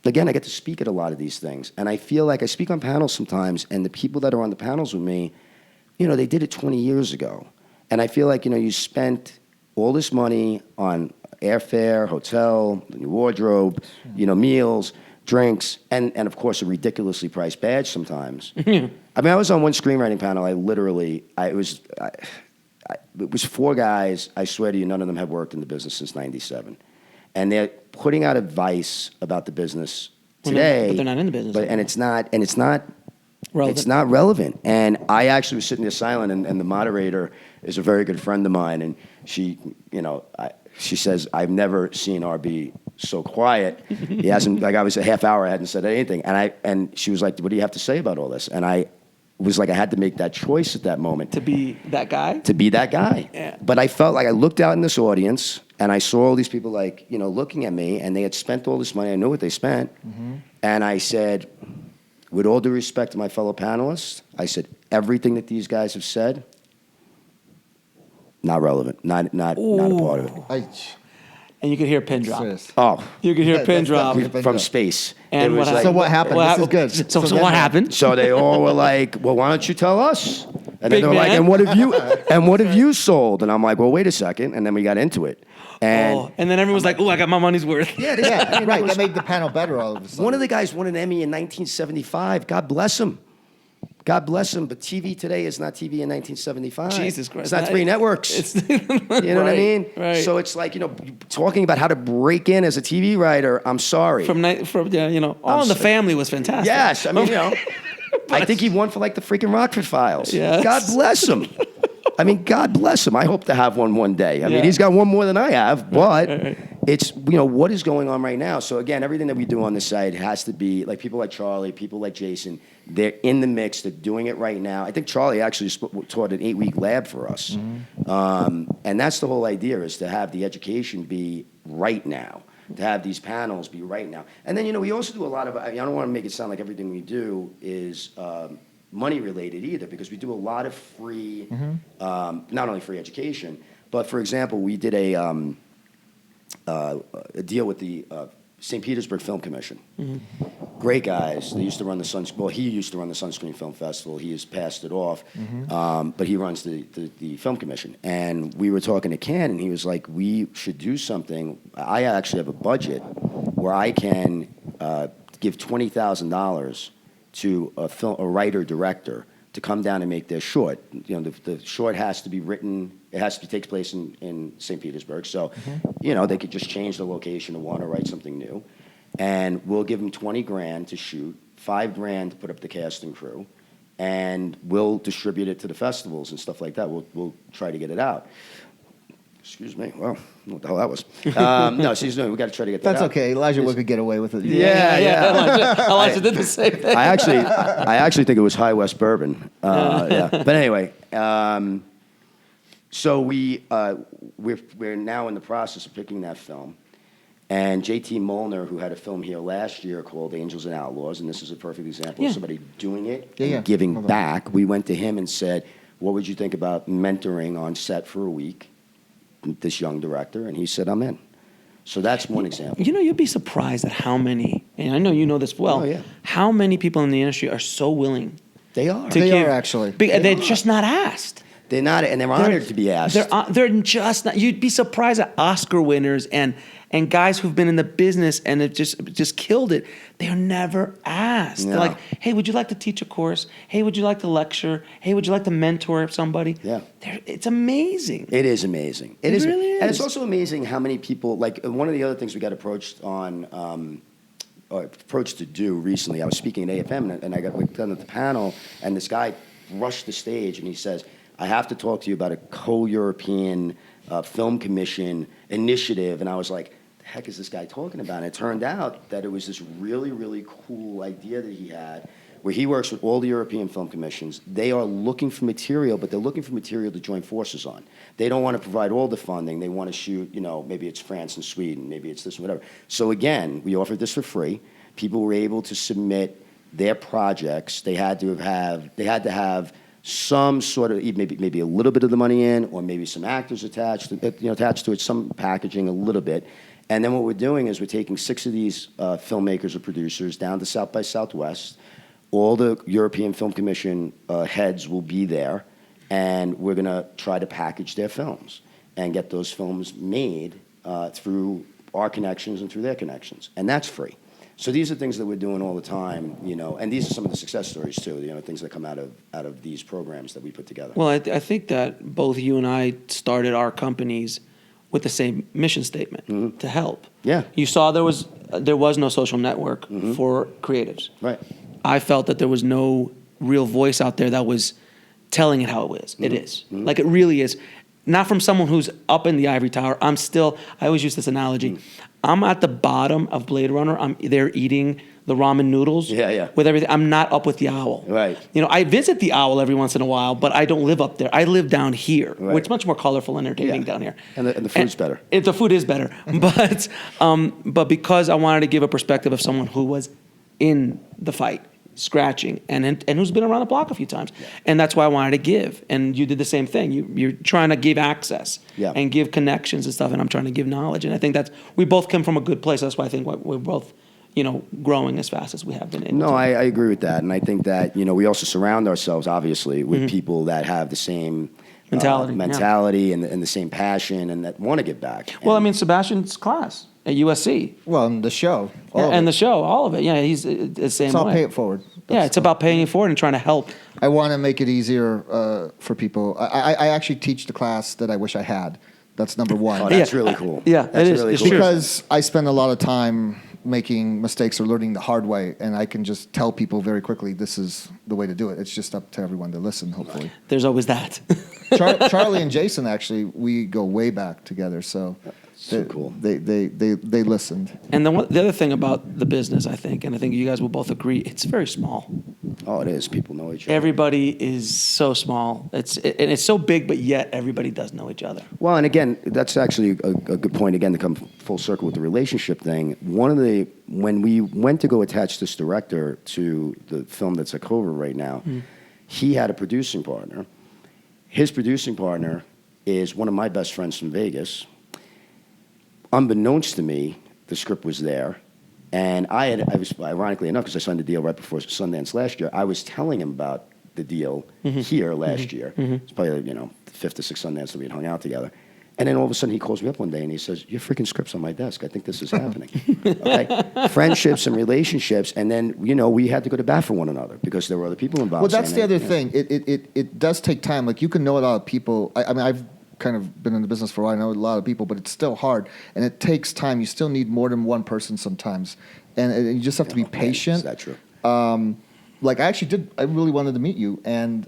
again, I get to speak at a lot of these things. And I feel like I speak on panels sometimes, and the people that are on the panels with me, they did it 20 years ago. And I feel like, you spent all this money on airfare, hotel, the new wardrobe, meals, drinks, and of course a ridiculously priced badge sometimes. I mean, I was on one screenwriting panel. It was 4 guys. I swear to you, none of them have worked in the business since '97, and they're putting out advice about the business today. But they're not in the business. And it's not Relevant. It's not relevant. And I actually was sitting there silent, and the moderator is a very good friend of mine, and she says, I've never seen RB so quiet. He hasn't, like I was a half hour, I hadn't said anything. And she was like, what do you have to say about all this? And I was like, I had to make that choice at that moment. To be that guy? To be that guy. Yeah. But I felt like I looked out in this audience, and I saw all these people looking at me, and they had spent all this money. I knew what they spent. And I said, with all due respect to my fellow panelists, I said, everything that these guys have said, not relevant, not a part of it. And you could hear a pin drop. Serious. Oh, You could hear a pin drop. from space. And It was what like- So what happened? This is good. So what happened? So they all were like, "Well, why don't you tell us?" And then Big they were like, man. "And what have you sold?" And I'm like, "Well, wait a second." And then we got into it. And And then everyone's like, I got my money's worth. Yeah, right. That made the panel better all of a sudden. one of the guys won an Emmy in 1975. God bless him. God bless him. But TV today is not TV in 1975. Jesus Christ. It's not 3 networks. You know what I mean? Right. So it's like, talking about how to break in as a TV writer, I'm sorry. All in the Family was fantastic. Yes, I mean, I think he won for like the freaking Rockford Files. Yes. God bless him. I mean, God bless him. I hope to have one day. I mean, he's got one more than I have, but it's, what is going on right now. So again, everything that we do on this site has to be like people like Charlie, people like Jason. They're in the mix. They're doing it right now. I think Charlie actually taught an 8-week lab for us. And that's the whole idea, is to have the education be right now, to have these panels be right now. And then, we also do a lot of, I don't want to make it sound like everything we do is money related either, because we do a lot of free, not only free education, but for example, we did a deal with the St. Petersburg Film Commission. Great guys. They used to run he used to run the Sunscreen Film Festival. He has passed it off, but he runs the Film Commission. And we were talking to Ken, and he was like, we should do something. I actually have a budget where I can give $20,000 to a writer-director to come down and make their short. The short has to be written. It has to take place in St. Petersburg. So, they could just change the location to want to write something new. And we'll give them $20,000 to shoot, $5,000 to put up the cast and crew, and we'll distribute it to the festivals and stuff like that. We'll try to get it out. Excuse me. Well, what the hell that was? No, she's doing. We got to try to get that. That's out. okay. Elijah Wood could get away with it. Yeah. Elijah did the same thing. I actually think it was High West Bourbon. Yeah. But anyway, so we're now in the process of picking that film, and J.T. Molnar, who had a film here last year called Angels and Outlaws, and this is a perfect example of somebody doing it and giving back. We went to him and said, "What would you think about mentoring on set for a week this young director?" And he said, "I'm in." So that's one example. You know, you'd be surprised at how many, and I know you know this well, how many people in the industry are so willing. They are. They are actually. They're just not asked. They're not, and they're honored to be asked. They're just not. You'd be surprised at Oscar winners and guys who've been in the business and have just killed it. They're never asked. No. They're like, "Hey, would you like to teach a course? Hey, would you like to lecture? Hey, would you like to mentor somebody?" Yeah. It's amazing. It is amazing. It really is. And it's also amazing how many people, like one of the other things we got approached to do recently, I was speaking at AFM and I got done at the panel, and this guy rushed the stage and he says, "I have to talk to you about a co-European film commission initiative." And I was like, the heck is this guy talking about? And it turned out that it was this really, really cool idea that he had where he works with all the European film commissions. They are looking for material, but they're looking for material to join forces on. They don't want to provide all the funding. They want to shoot, maybe it's France and Sweden, maybe it's this and whatever. So again, we offered this for free. People were able to submit their projects. They had to have some sort of maybe a little bit of the money in, or maybe some actors attached to it, some packaging a little bit. And then what we're doing is we're taking 6 of these filmmakers or producers down to South by Southwest. All the European Film Commission heads will be there, and we're going to try to package their films and get those films made through our connections and through their connections, and that's free. So these are things that we're doing all the time, and these are some of the success stories too. Things that come out of these programs that we put together. Well, I think that both you and I started our companies with the same mission statement, to help. Yeah. You saw there was no social network for creatives. Right. I felt that there was no real voice out there that was telling it how it is. It is. Like it really is. Not from someone who's up in the ivory tower. I always use this analogy. I'm at the bottom of Blade Runner. I'm there eating the ramen noodles with everything. I'm not up with the owl. Right. I visit the owl every once in a while, but I don't live up there. I live down here, where it's much more colorful and entertaining down here. And the food's better. The food is better. But because I wanted to give a perspective of someone who was in the fight, scratching, and who's been around the block a few times. Yeah. And that's why I wanted to give. And you did the same thing. You're trying to give access and give connections and stuff, and I'm trying to give knowledge. And I think we both come from a good place. That's why I think we're both, growing as fast as we have been able to. I agree with that. And I think that, we also surround ourselves, obviously, with people that have the same mentality and the same passion and that want to give back. Well, Sebastian's class at USC. Well, and the show. The show, all of it. Yeah, he's the same it's all way. pay it forward. It's about paying it forward and trying to help. I want to make it easier for people. I actually teach the class that I wish I had. That's number one. Oh, that's really cool. Yeah, that's it is. Really it's cool. true. Because I spend a lot of time making mistakes or learning the hard way, and I can just tell people very quickly this is the way to do it. It's just up to everyone to listen, hopefully. There's always that. Charlie and Jason, actually, we go way back together, so cool. They listened. And the other thing about the business, I think, and I think you guys will both agree, it's very small. Oh, it is. People know each other. Everybody is so small. It's so big, but yet everybody does know each other. Well, and again, that's actually a good point, again, to come full circle with the relationship thing. When we went to go attach this director to the film that's at Cover right now, he had a producing partner. His producing partner is one of my best friends from Vegas. Unbeknownst to me, the script was there. And I was, ironically enough, because I signed the deal right before Sundance last year, I was telling him about the deal here last year. It's probably, the 5th or 6th Sundance that we had hung out together. And then all of a sudden he calls me up one day and he says, "Your freaking script's on my desk. I think this is happening." Okay? Friendships and relationships. And then, we had to go to bat for one another because there were other people involved. Well, that's the other thing. It does take time. Like, you can know a lot of people. I've kind of been in the business for a while. I know a lot of people, but it's still hard. And it takes time. You still need more than one person sometimes. And you just have to be patient. Is that true? I really wanted to meet you. And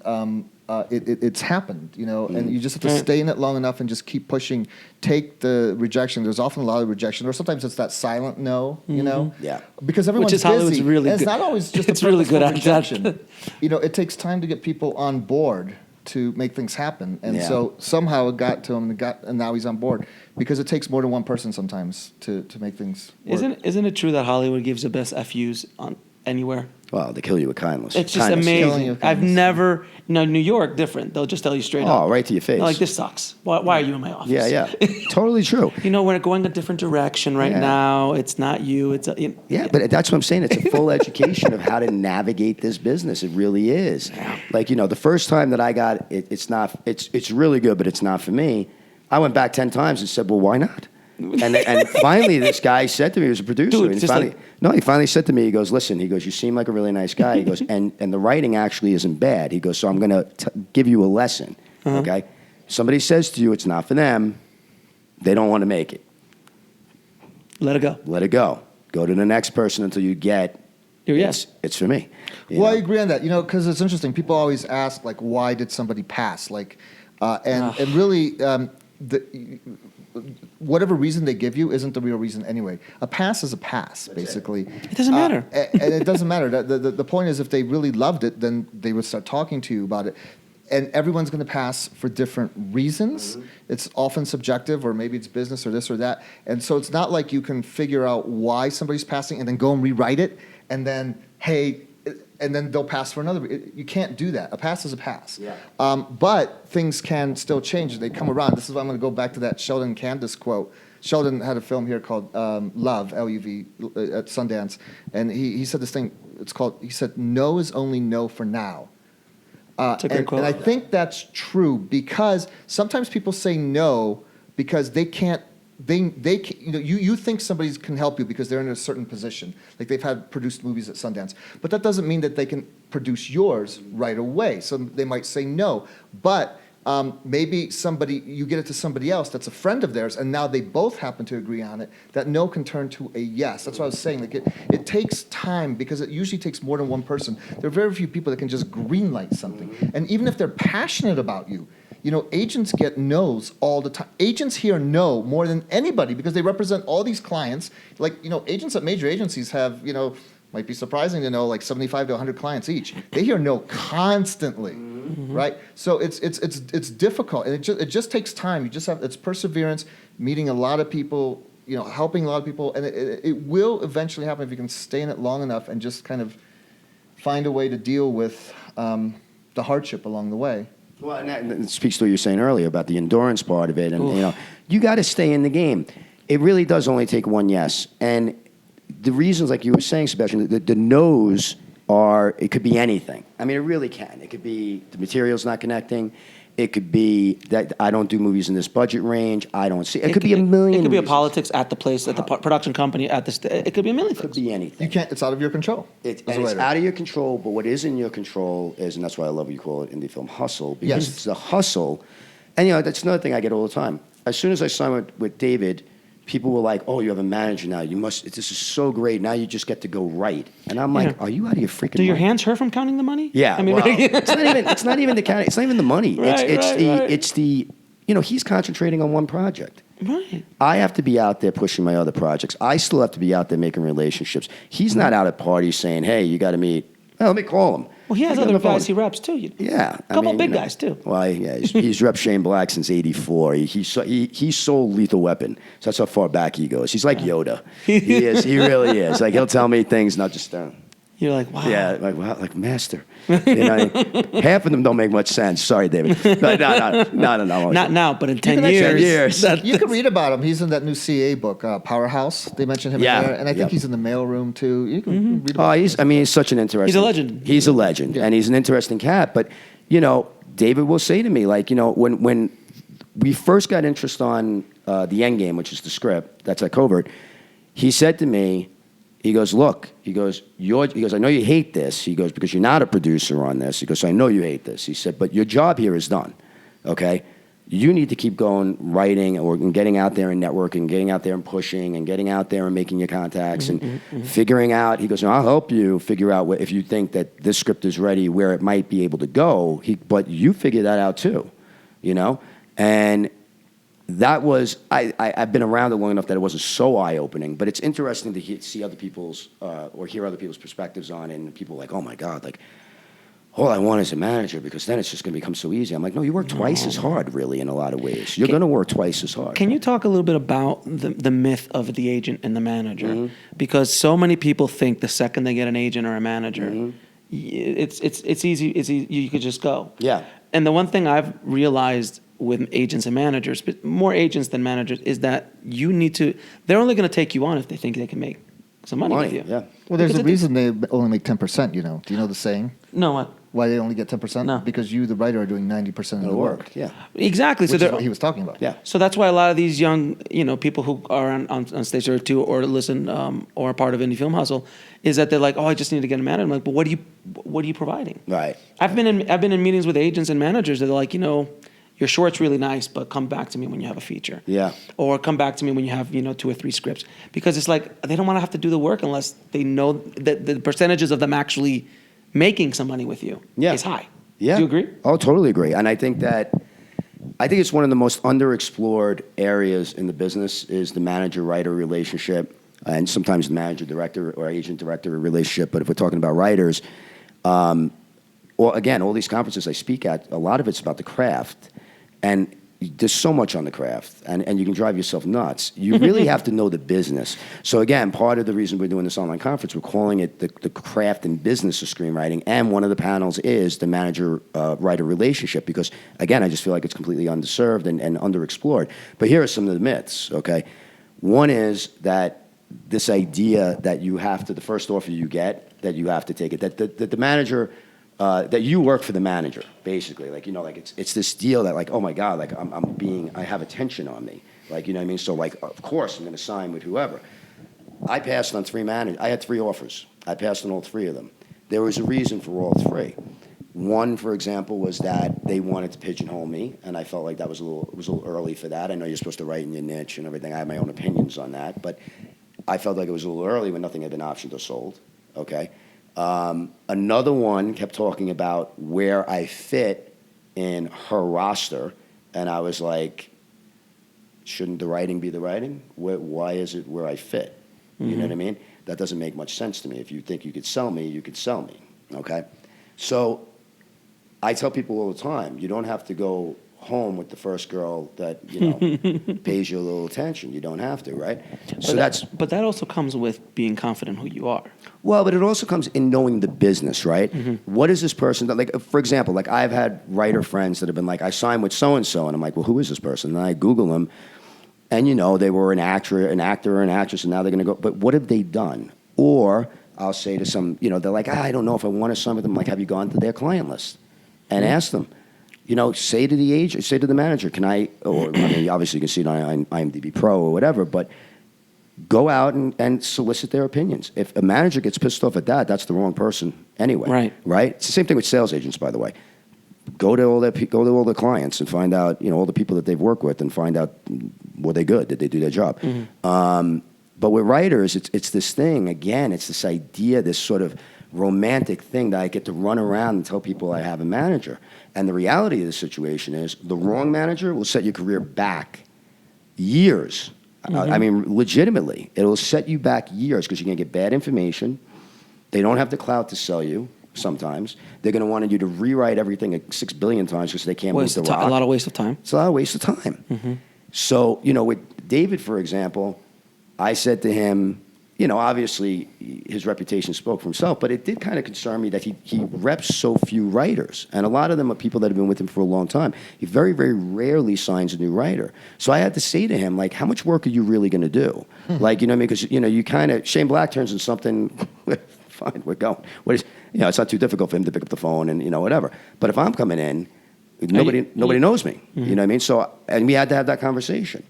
it's happened, and you just have to stay in it long enough and just keep pushing. Take the rejection. There's often a lot of rejection, or sometimes it's that silent no, Yeah. because everyone's Which is Hollywood's busy. really and good. it's not always just It's a really good purposeful at that. rejection. It takes time to get people on board to make things happen, and Yeah. so somehow it got to him, and now he's on board because it takes more than one person sometimes to make things work. Isn't it true that Hollywood gives the best FUs on anywhere? Well, they kill you with kindness. It's just Kindness. Killing you amazing. with I've kindness. never, New York different. They'll just tell you straight up. Oh, right to your face. They're like, this sucks. Why are you in my office? Yeah. Totally true. We're going a different direction right Yeah. now. It's not you. It's Yeah, but that's what I'm saying. It's a full education of how to navigate this business. It really is. Like, the first time that I got it, it's really good, but it's not for me. I went back 10 times and said, well, why not? And finally, this guy said to me, he was a producer. Dude, and he finally said to me, he goes, listen, you seem like a really nice guy. He goes, and the writing actually isn't bad. He goes, so I'm going to give you a lesson, okay? Somebody says to you it's not for them, they don't want to make it. let it go. Let it go. Go to the next person until you get, Yes. it's for me. Well, I agree on that. Because it's interesting. People always ask, like, why did somebody pass? Like, and really, whatever reason they give you isn't the real reason anyway. A pass is a pass, basically. It doesn't matter. And it doesn't matter. The point is, if they really loved it, then they would start talking to you about it. And everyone's going to pass for different reasons. It's often subjective, or maybe it's business or this or that. And so it's not like you can figure out why somebody's passing and then go and rewrite it, and then, and then they'll pass for another. You can't do that. A pass is a pass. Yeah. But things can still change. They come around. This is why I'm going to go back to that Sheldon Candace quote. Sheldon had a film here called Love, L-U-V, at Sundance. And he said this thing, he said, no is only no for now. It's a great quote. And I think that's true, because sometimes people say no because they can't. You think somebody can help you because they're in a certain position, like they've had produced movies at Sundance, but that doesn't mean that they can produce yours right away. So they might say no, but maybe you get it to somebody else that's a friend of theirs, and now they both happen to agree on it. That no can turn to a yes. That's what I was saying. Like it takes time, because it usually takes more than one person. There are very few people that can just greenlight something, and even if they're passionate about you. Agents get no's all the time. Agents hear no more than anybody because they represent all these clients. Like, agents at major agencies have, might be surprising to know, like 75 to 100 clients each. They hear no constantly, right? So it's difficult, and it just takes time. It's perseverance, meeting a lot of people, helping a lot of people, and it will eventually happen if you can stay in it long enough and just kind of find a way to deal with the hardship along the way. Well, and that speaks to what you were saying earlier about the endurance part of it. And, you got to stay in the game. It really does only take one yes. And the reasons, like you were saying, Sebastian, the no's it could be anything. I mean, it really can. It could be the material's not connecting. It could be that I don't do movies in this budget range. I don't see. It could be a million. It could be a reasons. politics at the place, at the production company, it could be a million It could things. be anything. You can't. It's out of your control. It's as a writer. out of your control, but what is in your control is, and that's why I love what you call it indie film hustle, because Yes. it's the hustle. And, that's another thing I get all the time. As soon as I signed with David, people were like, oh, you have a manager now. This is so great. Now you just get to go write. And I'm like, are you out of your freaking Do your mind? hands hurt from counting the money? Yeah, I mean, well, it's not even the counting. It's not even the money. Right, It's the he's concentrating on one project. right. I have to be out there pushing my other projects. I still have to be out there making relationships. He's not out at parties saying, hey, you got to meet. Well, let me call him. Well, he has I get on other the phone. guys he reps too. Yeah, A couple big guys too. Well, yeah, he's repped Shane Black since '84. He sold Lethal Weapon, so that's how far back he goes. He's like Yoda. He is. He really is. Like he'll tell me things, not just You're like, wow. yeah, like wow, like master. Half of them don't make much sense. Sorry, David. No. Not now, but in 10 can actually- years. 10 years. You can read about him. He's in that new CA book, Powerhouse. They mentioned him Yeah. in there, and I think Yep. he's in the mailroom too. You can read Oh, about him. he's such an interesting. He's a legend. He's a legend, and he's an interesting cat. But David will say to me, like, when we first got interest on the End Game, which is the script that's at Covert, he said to me, he goes, look, he goes, I know you hate this. He goes, because you're not a producer on this. He goes, so I know you hate this. He said, but your job here is done, okay? You need to keep going, writing, or getting out there and networking, getting out there and pushing, and getting out there and making your contacts and figuring out. He goes, no, I'll help you figure out if you think that this script is ready, where it might be able to go. But you figure that out too, you know? And that was, I've been around it long enough that it wasn't so eye-opening, but it's interesting to see other people's, or hear other people's perspectives on it, and people are like, oh my God, like, all I want is a manager, because then it's just going to become so easy. I'm like, no, you work twice as hard, really, in a lot of ways. You're going to work twice as hard. Can you talk a little bit about the myth of the agent and the manager? Because so many people think the second they get an agent or a manager, it's easy, you could just go. Yeah. And the one thing I've realized with agents and managers, but more agents than managers, is that they're only going to take you on if they think they can make some money with you. Yeah. Well, there's a reason they only make 10%, you know. Do you know the saying? No, what? Why they only get 10%? No. Because you, the writer, are doing 90% of the work. Yeah. Exactly. Which is what he was talking about. Yeah. So that's why a lot of these young, people who are on stage or two, or listen, or are part of Indie Film Hustle, is that they're like, oh, I just need to get a manager. I'm like, but what are you providing? Right. I've been in meetings with agents and managers that are like, your short's really nice, but come back to me when you have a feature. Yeah. Or come back to me when you have, 2 or 3 scripts. Because it's like, they don't want to have to do the work unless they know that the percentages of them actually making some money with you is high. Yeah. Do you agree? Oh, totally agree. And I think it's one of the most underexplored areas in the business is the manager-writer relationship, and sometimes the manager-director or agent-director relationship. But if we're talking about writers, well, again, all these conferences I speak at, a lot of it's about the craft. And there's so much on the craft, and you can drive yourself nuts. You really have to know the business. So again, part of the reason we're doing this online conference, we're calling it the craft and business of screenwriting, and one of the panels is the manager-writer relationship, because, again, I just feel like it's completely underserved and underexplored. But here are some of the myths, okay? One is that this idea that you have to, the first offer you get, that you have to take it, that the manager... that you work for the manager, basically. Like, it's this deal that, like, oh my God, like I have attention on me. Like, you know what I mean? So, like, of course I'm going to sign with whoever. I passed on 3 managers. I had 3 offers. I passed on all 3 of them. There was a reason for all 3. One, for example, was that they wanted to pigeonhole me, and I felt like it was a little early for that. I know you're supposed to write in your niche and everything. I have my own opinions on that, but I felt like it was a little early when nothing had been optioned or sold. Okay. Another one kept talking about where I fit in her roster, and I was like, shouldn't the writing be the writing? Why is it where I fit? You know what I mean? That doesn't make much sense to me. If you think you could sell me, you could sell me, okay? So I tell people all the time, you don't have to go home with the first girl that pays you a little attention. You don't have to, right? But that also comes with being confident who you are. Well, but it also comes in knowing the business, right? What is this person that, like, for example, like I've had writer friends that have been like, I signed with so and so, and I'm like, well, who is this person? And I Google them, and they were an actor or an actress, and now they're going to go. But what have they done? Or I'll say to some, they're like, I don't know if I want to sign with them. I'm like, have you gone to their client list and ask them? Say to the agent, say to the manager, obviously you can see it on IMDb Pro or whatever, but go out and solicit their opinions. If a manager gets pissed off at that, that's the wrong person anyway. Right? It's the same thing with sales agents, by the way. Go to all their clients and find out, all the people that they've worked with, and find out, were they good? Did they do their job? But with writers, it's this thing, again, it's this idea, this sort of romantic thing that I get to run around and tell people I have a manager. And the reality of the situation is the wrong manager will set your career back years. I mean, legitimately, it'll set you back years, because you're going to get bad information. They don't have the clout to sell you sometimes. They're going to want you to rewrite everything 6 billion times because they can't move the rock. A lot of waste of time. It's a lot of waste of time. So, with David, for example, I said to him, obviously his reputation spoke for himself, but it did kind of concern me that he reps so few writers. And a lot of them are people that have been with him for a long time. He very, very rarely signs a new writer. So I had to say to him, like, how much work are you really going to do? Like, because, you kind of, Shane Black turns in something, fine, we're going. It's not too difficult for him to pick up the phone and, whatever. But if I'm coming in, nobody knows me. You know what I mean? So, and we had to have that conversation.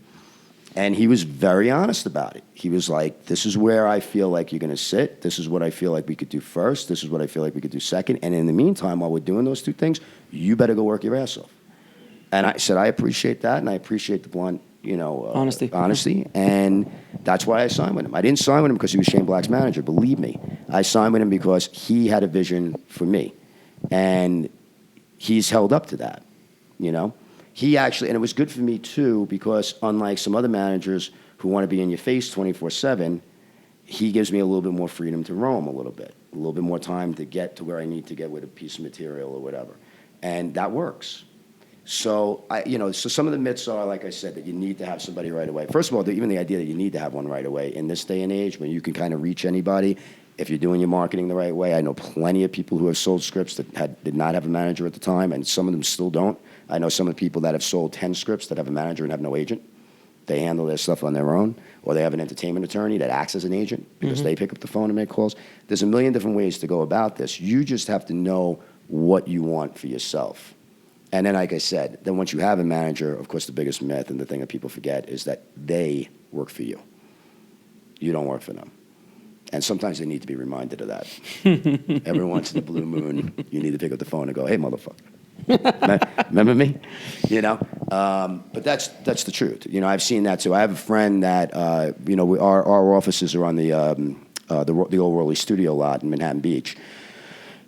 And he was very honest about it. He was like, this is where I feel like you're going to sit. This is what I feel like we could do first. This is what I feel like we could do second. And in the meantime, while we're doing those 2 things, you better go work your ass off. And I said, I appreciate that, and I appreciate the blunt, Honesty. And that's why I signed with him. I didn't sign with him because he was Shane Black's manager, believe me. I signed with him because he had a vision for me. And he's held up to that, He actually, and it was good for me too, because unlike some other managers who want to be in your face 24/7, he gives me a little bit more freedom to roam a little bit more time to get to where I need to get with a piece of material or whatever. And that works. So, so some of the myths are, like I said, that you need to have somebody right away. First of all, even the idea that you need to have one right away in this day and age when you can kind of reach anybody, if you're doing your marketing the right way. I know plenty of people who have sold scripts that did not have a manager at the time, and some of them still don't. I know some of the people that have sold 10 scripts that have a manager and have no agent. They handle their stuff on their own, or they have an entertainment attorney that acts as an agent because they pick up the phone and make calls. There's a million different ways to go about this. You just have to know what you want for yourself. And then, like I said, then once you have a manager, of course, the biggest myth and the thing that people forget is that they work for you. You don't work for them. And sometimes they need to be reminded of that. Every once in a blue moon, you need to pick up the phone and go, hey, motherfucker. Remember me? But that's the truth. I've seen that too. I have a friend that, our offices are on the old Worley Studio lot in Manhattan Beach.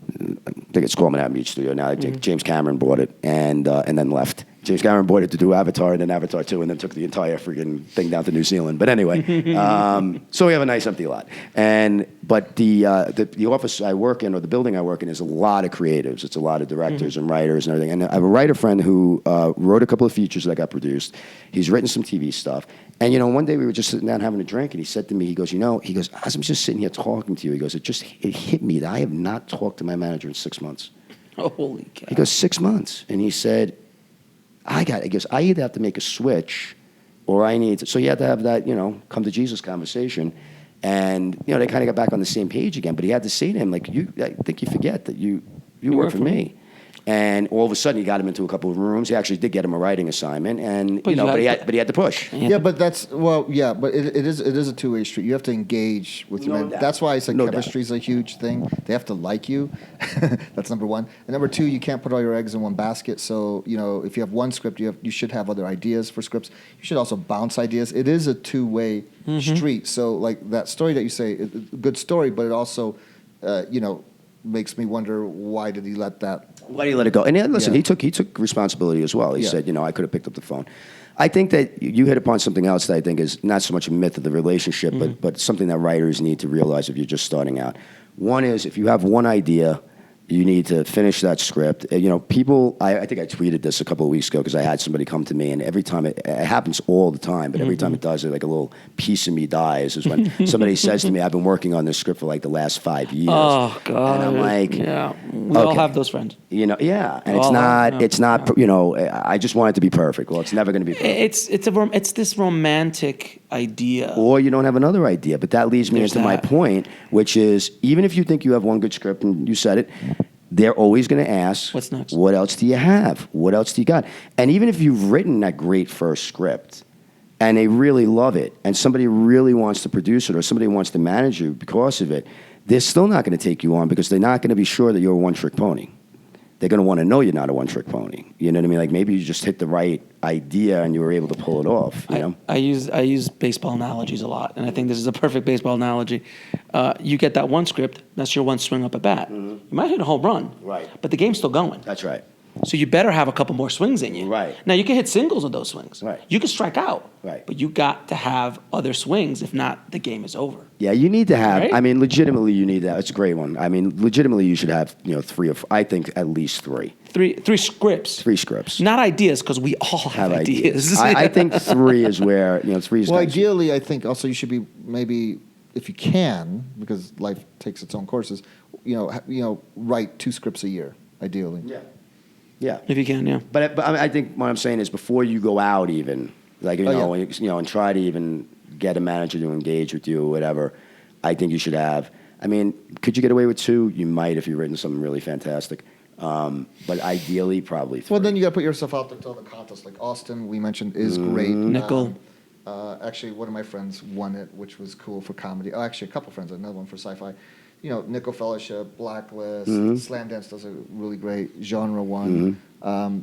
I think it's called Manhattan Beach Studio now. I think James Cameron bought it and then left. James Cameron bought it to do Avatar and then Avatar 2 and then took the entire freaking thing down to New Zealand. But anyway, so we have a nice empty lot. But the office I work in or the building I work in is a lot of creatives. It's a lot of directors and writers and everything. And I have a writer friend who wrote a couple of features that got produced. He's written some TV stuff. And, one day we were just sitting down having a drink and he said to me, he goes, as I'm just sitting here talking to you, he goes, it hit me that I have not talked to my manager in 6 months. Oh, holy cow. He goes, 6 months. And he said, I either have to make a switch or I need to. So you had to have that, come to Jesus conversation. And, they kind of got back on the same page again. But he had to say to him, like, I think you forget that you work for me. And all of a sudden, he got him into a couple of rooms. He actually did get him a writing assignment, and but he had to push. Yeah, but but it is a two-way street. You have to engage with your man. That's why I said chemistry is a huge thing. They have to like you. That's number one. And number two, you can't put all your eggs in one basket. So if you have one script, you should have other ideas for scripts. You should also bounce ideas. It is a two-way street. So like that story that you say, good story, but it also, makes me wonder why did he let it go? And then, listen, he took responsibility as well. He said, I could have picked up the phone. I think that you hit upon something else that I think is not so much a myth of the relationship, but something that writers need to realize if you're just starting out. One is if you have one idea, you need to finish that script. People, I think I tweeted this a couple of weeks ago because I had somebody come to me, and every time it happens all the time, but every time it does, like a little piece of me dies is when somebody says to me, I've been working on this script for like the last 5 years. Oh, God. And I'm like, yeah, we all have those friends. And it's not, I just want it to be perfect. Well, it's never going to be perfect. It's this romantic idea. Or you don't have another idea, but that leads me into my point, which is even if you think you have one good script, and you said it, they're always going to ask, what's next? What else do you have? What else do you got? And even if you've written that great first script and they really love it and somebody really wants to produce it or somebody wants to manage you because of it, they're still not going to take you on because they're not going to be sure that you're a one-trick pony. They're going to want to know you're not a one-trick pony. You know what I mean? Like maybe you just hit the right idea and you were able to pull it off. I use baseball analogies a lot, and I think this is a perfect baseball analogy. You get that one script, that's your one swing up at bat. You might hit a home run, right? But the game's still going. That's right. So you better have a couple more swings in you. Right. Now you can hit singles of those swings. Right. You can strike out. Right. But you got to have other swings. If not, the game is over. Yeah, you need to have. Right? I mean, legitimately, you need that. It's a great one. I mean, legitimately, you should have 3 of. I think at least 3. Three scripts. 3 scripts. Not ideas, because we all have ideas. I think 3 is where 3 is. Well, ideally, I think also you should be maybe if you can, because life takes its own courses. Write 2 scripts a year, ideally. Yeah. Yeah, if you can, yeah. But I think what I'm saying is before you go out, even and try to even get a manager to engage with you or whatever, I think you should have. I mean, could you get away with 2? You might if you've written something really fantastic. But ideally, probably 3. Well, then you got to put yourself out there to the contest. Like Austin, we mentioned, is great. Nickel. Actually, one of my friends won it, which was cool for comedy. Oh, actually, a couple friends. Another one for sci-fi. Nickel Fellowship, Blacklist, Mm-hmm. Sundance does a really great genre one.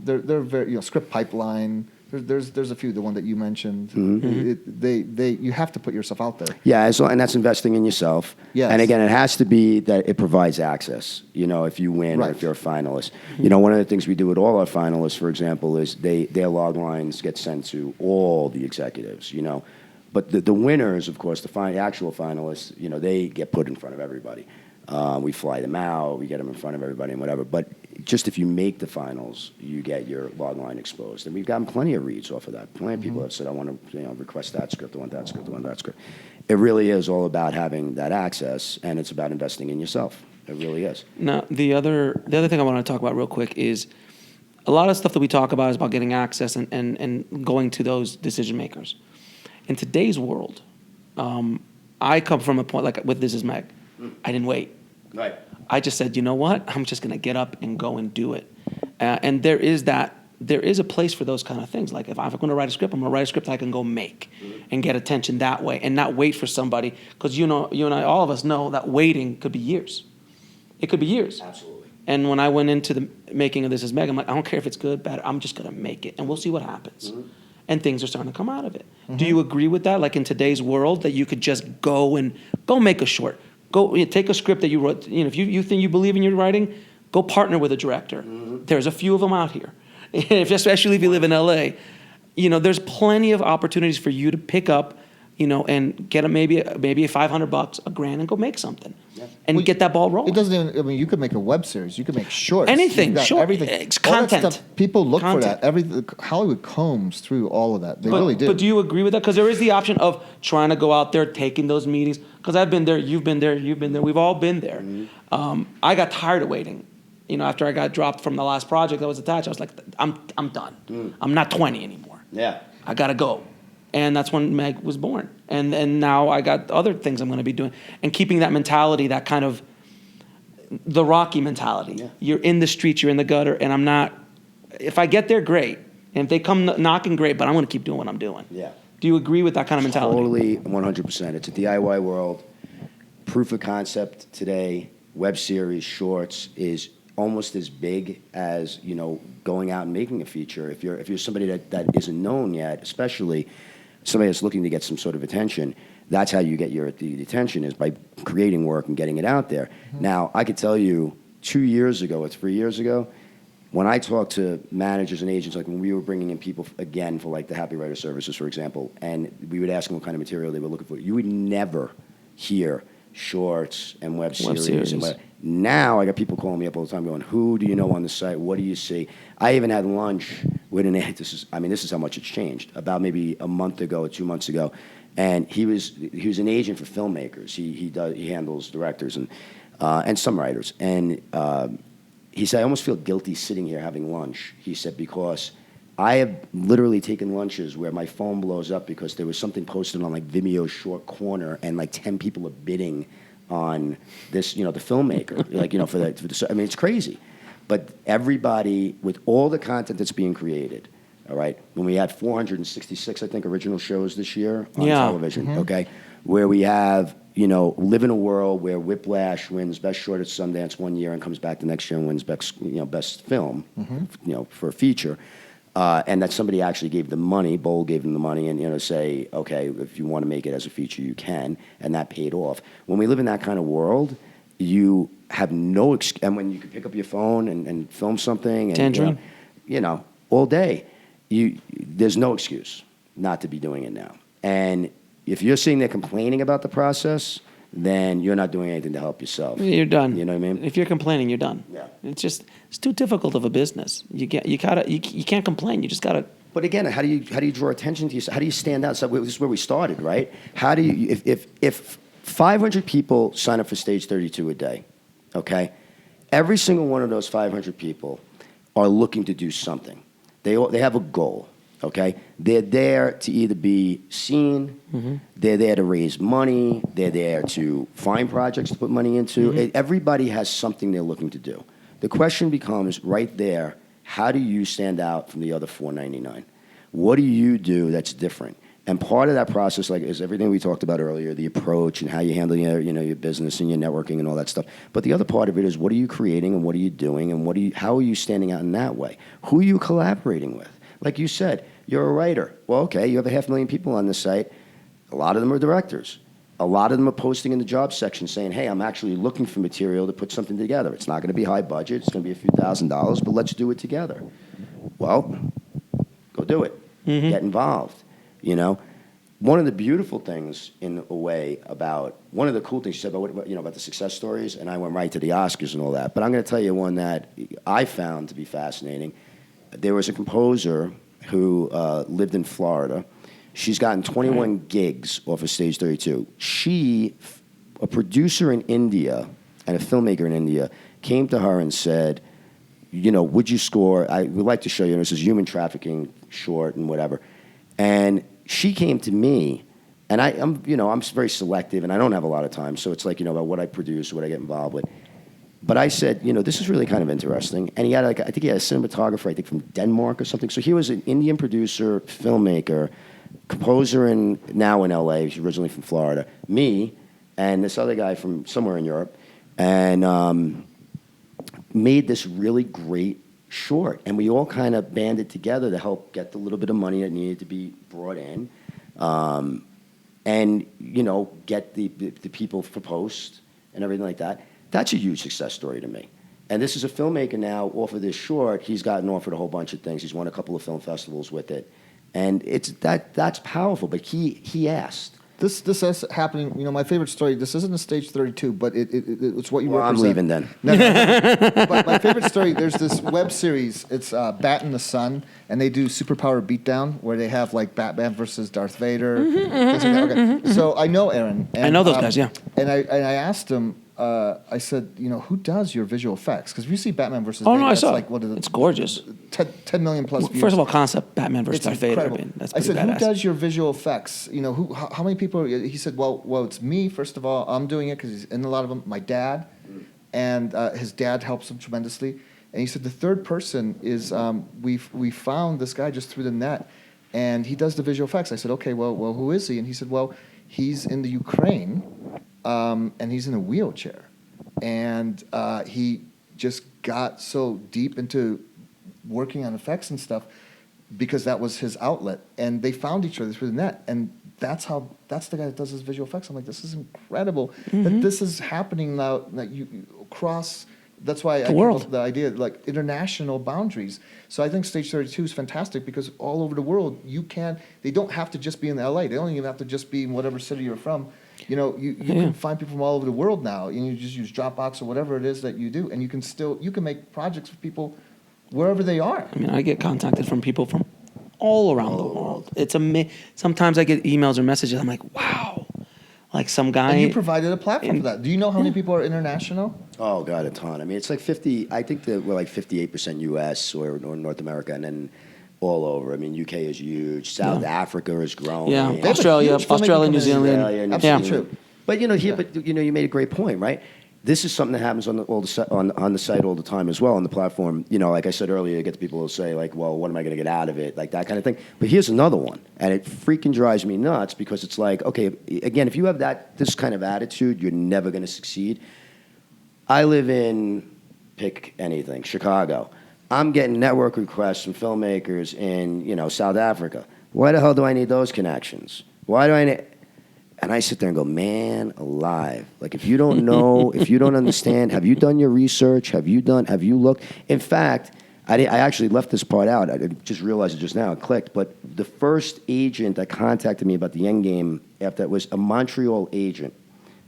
They're very, Script Pipeline. There's a few. The one that you mentioned. You have to put yourself out there. Yeah, and that's investing in yourself. Yes. And again, it has to be that it provides access. If you win or Right. if you're a finalist. One of the things we do with all our finalists, for example, is their log lines get sent to all the executives. But the winners, of course, the actual finalists, they get put in front of everybody. We fly them out, we get them in front of everybody and whatever. But just if you make the finals, you get your log line exposed. And we've gotten plenty of reads off of that. Plenty of people have said, I want to request that script, I want that script, I want that script. It really is all about having that access, and it's about investing in yourself. It really is. Now, the other thing I want to talk about real quick is a lot of stuff that we talk about is about getting access and going to those decision makers. In today's world, I come from a point, like with This Is Meg, I didn't wait. Right. I just said, you know what? I'm just going to get up and go and do it. And there is a place for those kind of things. Like if I'm going to write a script, I'm going to write a script I can go make and get attention that way and not wait for somebody. Because you and I, all of us know that waiting could be years. It could be years. Absolutely. And when I went into the making of This Is Meg, I'm like, I don't care if it's good, bad. I'm just going to make it, and we'll see what happens. And things are starting to come out of it. Do you agree with that? Like in today's world, that you could just go make a short. Go take a script that you wrote. If you think you believe in your writing, go partner with a director. There's a few of them out here, especially if you live in LA. There's plenty of opportunities for you to pick up, and get maybe $500, $1,000, and go make something, and get that ball rolling. It doesn't even. I mean, you could make a web series. You could make shorts. Anything, You've got short, everything. it's All that content. stuff, people look Content. for that. Hollywood combs through all of that. They really do. But do you agree with that? Because there is the option of trying to go out there, taking those meetings. Because I've been there, you've been there, we've all been there. I got tired of waiting. After I got dropped from the last project that was attached, I was like, I'm done. I'm not 20 anymore. Yeah. I gotta go. And that's when Meg was born. And now I got other things I'm gonna be doing. And keeping that mentality, that kind of the Rocky mentality. Yeah. You're in the streets, you're in the gutter, and I'm not, if I get there, great. And if they come knocking, great, but I'm gonna keep doing what I'm doing. Yeah. Do you agree with that kind of mentality? Totally, 100%. It's a DIY world. Proof of concept today, web series, shorts, is almost as big as going out and making a feature. If you're somebody that isn't known yet, especially somebody that's looking to get some sort of attention, that's how you get the attention, is by creating work and getting it out there. Now, I could tell you 2 years ago or 3 years ago, when I talked to managers and agents, like when we were bringing in people again for like the Happy Writer Services, for example, and we would ask them what kind of material they were looking for, you would never hear shorts and web series. Now I got people calling me up all the time going, who do you know on the site? What do you see? I even had lunch with an agent. This is how much it's changed. About maybe a month ago or 2 months ago, and he was an agent for filmmakers. He handles directors and some writers. And he said, I almost feel guilty sitting here having lunch. He said, because I have literally taken lunches where my phone blows up because there was something posted on like Vimeo's short corner, and like 10 people are bidding on this, the filmmaker, for the. I mean, it's crazy. But everybody, with all the content that's being created, all right, when we had 466, I think, original shows this year on television, okay, where we have, live in a world where Whiplash wins Best Short at Sundance one year and comes back the next year and wins best film, for a feature. And that somebody actually gave them money, Bowl gave them the money, and say, okay, if you want to make it as a feature, you can, and that paid off. When we live in that kind of world, you have no and when you can pick up your phone and film something, and Tangerine. All day, there's no excuse not to be doing it now. And if you're sitting there complaining about the process, then you're not doing anything to help yourself. You're done. You know what I mean? If you're complaining, you're done. Yeah. It's too difficult of a business. You can't complain. You just gotta. But again, how do you draw attention to yourself? How do you stand out? So this is where we started, right? How do you, if 500 people sign up for Stage 32 a day, okay? Every single one of those 500 people are looking to do something. They have a goal, okay? They're there to either be seen, they're there to raise money, they're there to find projects to put money into. Everybody has something they're looking to do. The question becomes right there, how do you stand out from the other 499? What do you do that's different? And part of that process, like, is everything we talked about earlier, the approach and how you handle your business and your networking and all that stuff. But the other part of it is, what are you creating and what are you doing and how are you standing out in that way? Who are you collaborating with? Like you said, you're a writer. Well, okay, you have 500,000 people on the site. A lot of them are directors. A lot of them are posting in the job section saying, hey, I'm actually looking for material to put something together. It's not going to be high budget. It's going to be a few $1,000s, but let's do it together. Well, go do it. Mm-hmm. Get involved. One of the beautiful things, in a way, one of the cool things you said about the success stories, and I went right to the Oscars and all that, but I'm going to tell you one that I found to be fascinating. There was a composer who lived in Florida. She's gotten 21 gigs off of Stage 32. A producer in India and a filmmaker in India, came to her and said, would you score? I would like to show you, this is human trafficking short and whatever. And she came to me, and I'm very selective, and I don't have a lot of time, so it's like, about what I produce, what I get involved with. But I said, this is really kind of interesting. And he had, I think he had a cinematographer, from Denmark or something. So he was an Indian producer, filmmaker, composer now in LA. He's originally from Florida. Me, and this other guy from somewhere in Europe, and made this really great short, and we all kind of banded together to help get the little bit of money that needed to be brought in, and get the people for post and everything like that. That's a huge success story to me. And this is a filmmaker now off of this short. He's gotten offered a whole bunch of things. He's won a couple of film festivals with it, and that's powerful. But he asked. This is happening. My favorite story. This isn't a Stage 32, but it's what you represent. I'm leaving then. No. But my favorite story. There's this web series. It's Bat in the Sun, and they do superpower beatdown where they have like Batman versus Darth Vader. Things like that. Okay. So I know Aaron. And, I know those guys. Yeah. And I asked him. I said, who does your visual effects? Because if you see Batman versus Oh Vader, no, I that's saw like it. It's gorgeous. 10 million plus views. First of all, concept Batman versus It's Darth Vader. incredible. That's I pretty said, badass. who does your visual effects? How many people? He said, well, it's me. First of all, I'm doing it because he's in a lot of them. My dad, and his dad helps him tremendously. And he said the third person is we found this guy just through the net, and he does the visual effects. I said, okay, well, who is he? And he said, well, he's in the Ukraine, and he's in a wheelchair, and he just got so deep into working on effects and stuff because that was his outlet, and they found each other through the net, and that's the guy that does his visual effects. I'm like, this is incredible that this is happening now, that you cross. That's why I came up with the idea, like international boundaries. So I think Stage 32 is fantastic because all over the world they don't have to just be in LA. They don't even have to just be in whatever city you're from. You can find people from all over the world now, and you just use Dropbox or whatever it is that you do, and you can make projects for people wherever they are. I mean, I get contacted from people from all around the world. It's sometimes I get emails or messages. I'm like, wow, like some guy. And you provided a platform for that. Do you know how many people are international? Oh God, a ton. I mean, it's like 50. I think that we're like 58% U.S. or North America, and then all over. I mean, UK is huge. South Africa is growing. Yeah, They have a Australia, huge filmmaking New Zealand. Australia, New Absolutely Zealand. true. But you made a great point, right? This is something that happens on the site all the time as well, on the platform. Like I said earlier, you get the people who say, like, well, what am I going to get out of it? Like that kind of thing. But here's another one, and it freaking drives me nuts because it's like, okay, again, if you have this kind of attitude, you're never going to succeed. I live in, pick anything, Chicago. I'm getting network requests from filmmakers in, South Africa. Why the hell do I need those connections? Why do I need... And I sit there and go, man alive. Like, if you don't know, if you don't understand, have you done your research? Have you looked? In fact, I actually left this part out. I just realized it just now. It clicked. But the first agent that contacted me about the end game after that was a Montreal agent,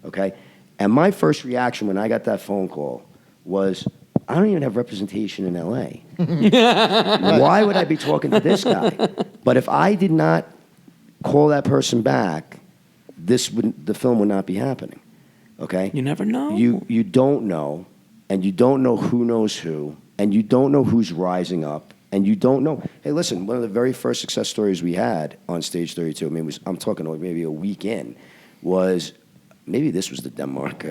okay? And my first reaction when I got that phone call was, I don't even have representation in L.A. Why would I be talking to this guy? But if I did not call that person back, the film would not be happening, okay? You never know. You don't know, and you don't know who knows who, and you don't know who's rising up, and you don't know. Hey, listen, one of the very first success stories we had on Stage 32, I mean, I'm talking maybe a week in, was maybe this was the Denmark,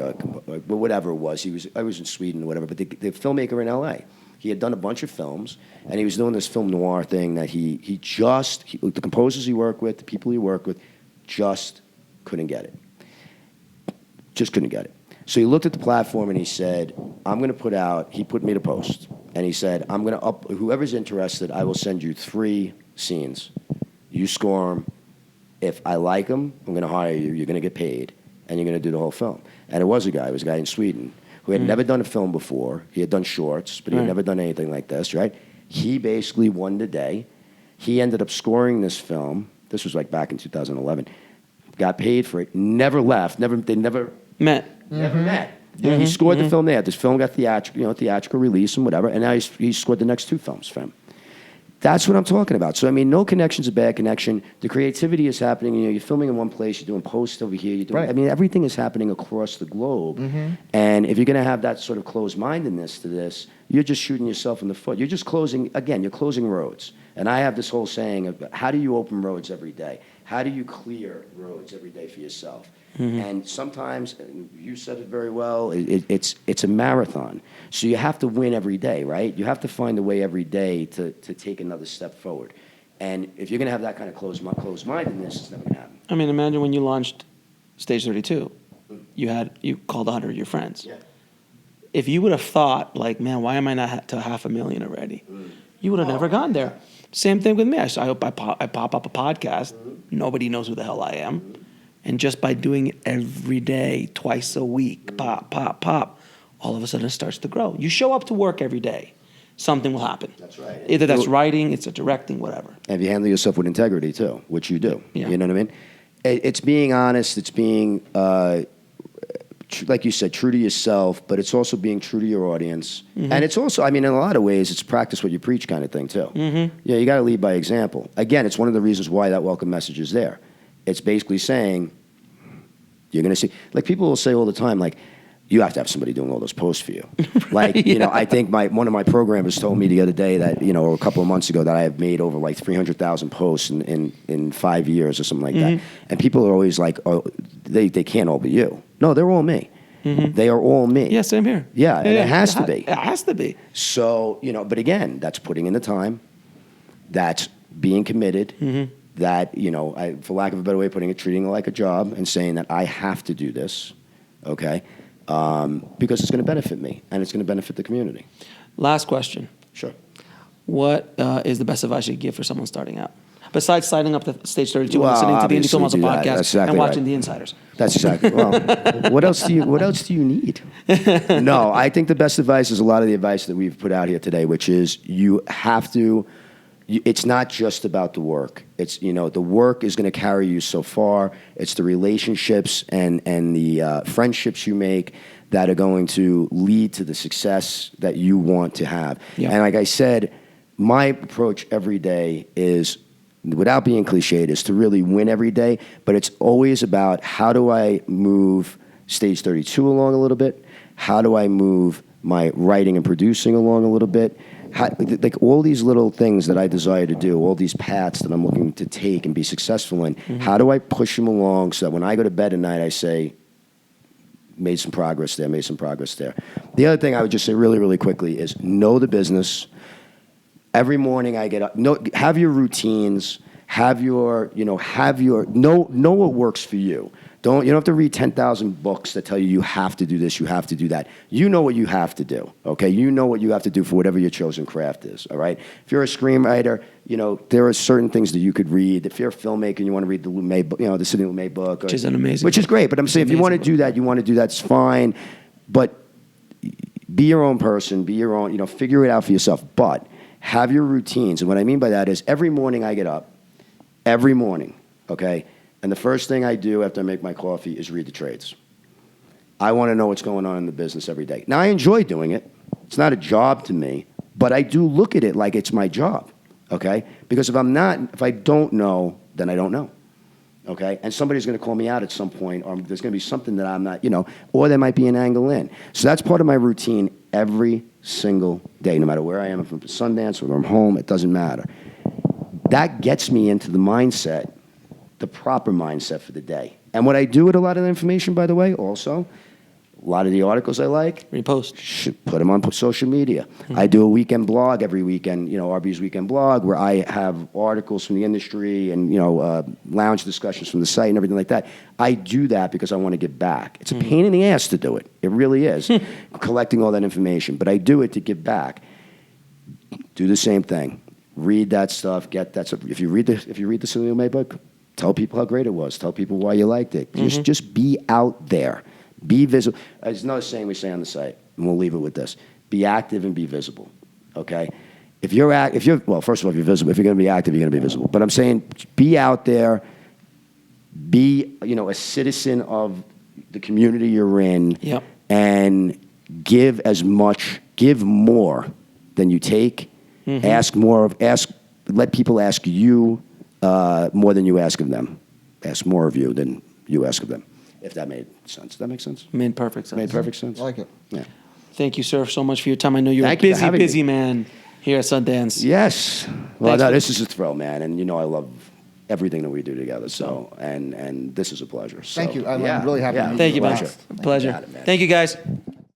whatever it was. I was in Sweden or whatever, but the filmmaker in L.A., He had done a bunch of films, and he was doing this film noir thing that the composers he worked with, the people he worked with, just couldn't get it. Just couldn't get it. So he looked at the platform and he said, he put me to post. And he said, whoever's interested, I will send you 3 scenes. You score them. If I like them, I'm going to hire you. You're going to get paid. And you're going to do the whole film. And it was a guy in Sweden who had never done a film before. He had done shorts, but he had never done anything like this, right? He basically won the day. He ended up scoring this film. This was like back in 2011. Got paid for it. Never left. They never met. Yeah, he scored the film there. This film got theatrical release and whatever. And now he scored the next 2 films for him. That's what I'm talking about. So, I mean, no connection's a bad connection. The creativity is happening. You're filming in one place, you're doing posts over here. I mean, everything is happening across the globe. And if you're going to have that sort of closed-mindedness to this, you're just shooting yourself in the foot. You're just closing roads. And I have this whole saying of, how do you open roads every day? How do you clear roads every day for yourself? And sometimes, you said it very well, it's a marathon. So you have to win every day, right? You have to find a way every day to take another step forward. And if you're going to have that kind of closed-mindedness, it's never going to happen. I mean, imagine when you launched Stage 32, you called 100 of your friends. Yeah. If you would have thought, like, man, why am I not to 500,000 already? You would have never gone there. Same thing with me. I pop up a podcast. Nobody knows who the hell I am. And just by doing it every day, twice a week, pop, all of a sudden it starts to grow. You show up to work every day, something will happen. That's right. Either that's writing, it's a directing, whatever. And if you handle yourself with integrity, too, which you do. Yeah. You know what I mean? It's being honest. It's being, like you said, true to yourself, but it's also being true to your audience. And it's also, I mean, in a lot of ways, it's practice what you preach kind of thing, too. Yeah, you got to lead by example. Again, it's one of the reasons why that welcome message is there. It's basically saying, you're going to see, like people will say all the time, like, you have to have somebody doing all those posts for you. Like, you know, I think one of my programmers told me the other day that, or a couple of months ago, that I have made over like 300,000 posts in 5 years or something like that. And people are always like, oh, they can't all be you. No, they're all me. They are all me. Yeah, same here. Yeah, and it has to be. It has to be. So, but again, that's putting in the time. That's being committed. That, for lack of a better way of putting it, treating it like a job and saying that I have to do this, okay? Because it's going to benefit me and it's going to benefit the community. Last question. Sure. What is the best advice you give for someone starting out? Besides signing up to Stage 32 and listening to the Indie Film House podcast exactly and watching right. The Insiders. That's exactly well. What else do you need? No, I think the best advice is a lot of the advice that we've put out here today, which is you have to. It's not just about the work. It's the work is going to carry you so far. It's the relationships and the friendships you make that are going to lead to the success that you want to have. Yeah. And like I said, my approach every day is, without being cliched, is to really win every day. But it's always about, how do I move Stage 32 along a little bit? How do I move my writing and producing along a little bit? Like all these little things that I desire to do, all these paths that I'm looking to take and be successful in, how do I push them along so that when I go to bed at night, I say, made some progress there. The other thing I would just say really, really quickly is know the business. Every morning I get up, have your routines, know what works for you. You don't have to read 10,000 books that tell you have to do this, you have to do that. You know what you have to do, okay? You know what you have to do for whatever your chosen craft is, all right? If you're a screenwriter, there are certain things that you could read. If you're a filmmaker and you want to read the Lumet book, the Sidney Lumet book. Which is an amazing Which is great, but I'm saying if you want to do that, it's fine. But be your own person, be your own, figure it out for yourself. But have your routines. And what I mean by that is every morning I get up, okay? And the first thing I do after I make my coffee is read the trades. I want to know what's going on in the business every day. Now, I enjoy doing it. It's not a job to me, but I do look at it like it's my job, okay? Because if I don't know, then I don't know, okay? And somebody's going to call me out at some point, or there's going to be something that I'm not, or there might be an angle in. So that's part of my routine every single day, no matter where I am, if I'm at Sundance or I'm home, it doesn't matter. That gets me into the mindset, the proper mindset for the day. And what I do with a lot of the information, by the way, also, A lot of the articles I like, Repost. should put them on social media. I do a weekend blog every weekend, RB's weekend blog, where I have articles from the industry and, lounge discussions from the site and everything like that. I do that because I want to give back. It's a pain in the ass to do it. It really is, collecting all that information. But I do it to give back. Do the same thing. Read that stuff. Get that stuff. If you read the Cillian May book, tell people how great it was. Tell people why you liked it. Just be out there. Be visible. There's another saying we say on the site, and we'll leave it with this: be active and be visible. Okay. First of all, if you're visible, if you're going to be active, you're going to be visible. But I'm saying, be out there. Be a citizen of the community you're in. Yep. And give more than you take. Ask more. Let people ask you more than you ask of them. Ask more of you than you ask of them. If that made sense. Does that make sense? Made perfect sense. Made perfect sense. I like it. Yeah. Thank you, sir, so much for your time. I know you're Thank a you for having busy me. man here at Sundance. Yes. Well, Thanks no, for- this is a thrill, man, and I love everything that we do together. So, and this is a pleasure. So, Thank you. I'm really happy to meet Thank you, you. man. Pleasure. Pleasure. got it, man. Thank you, guys.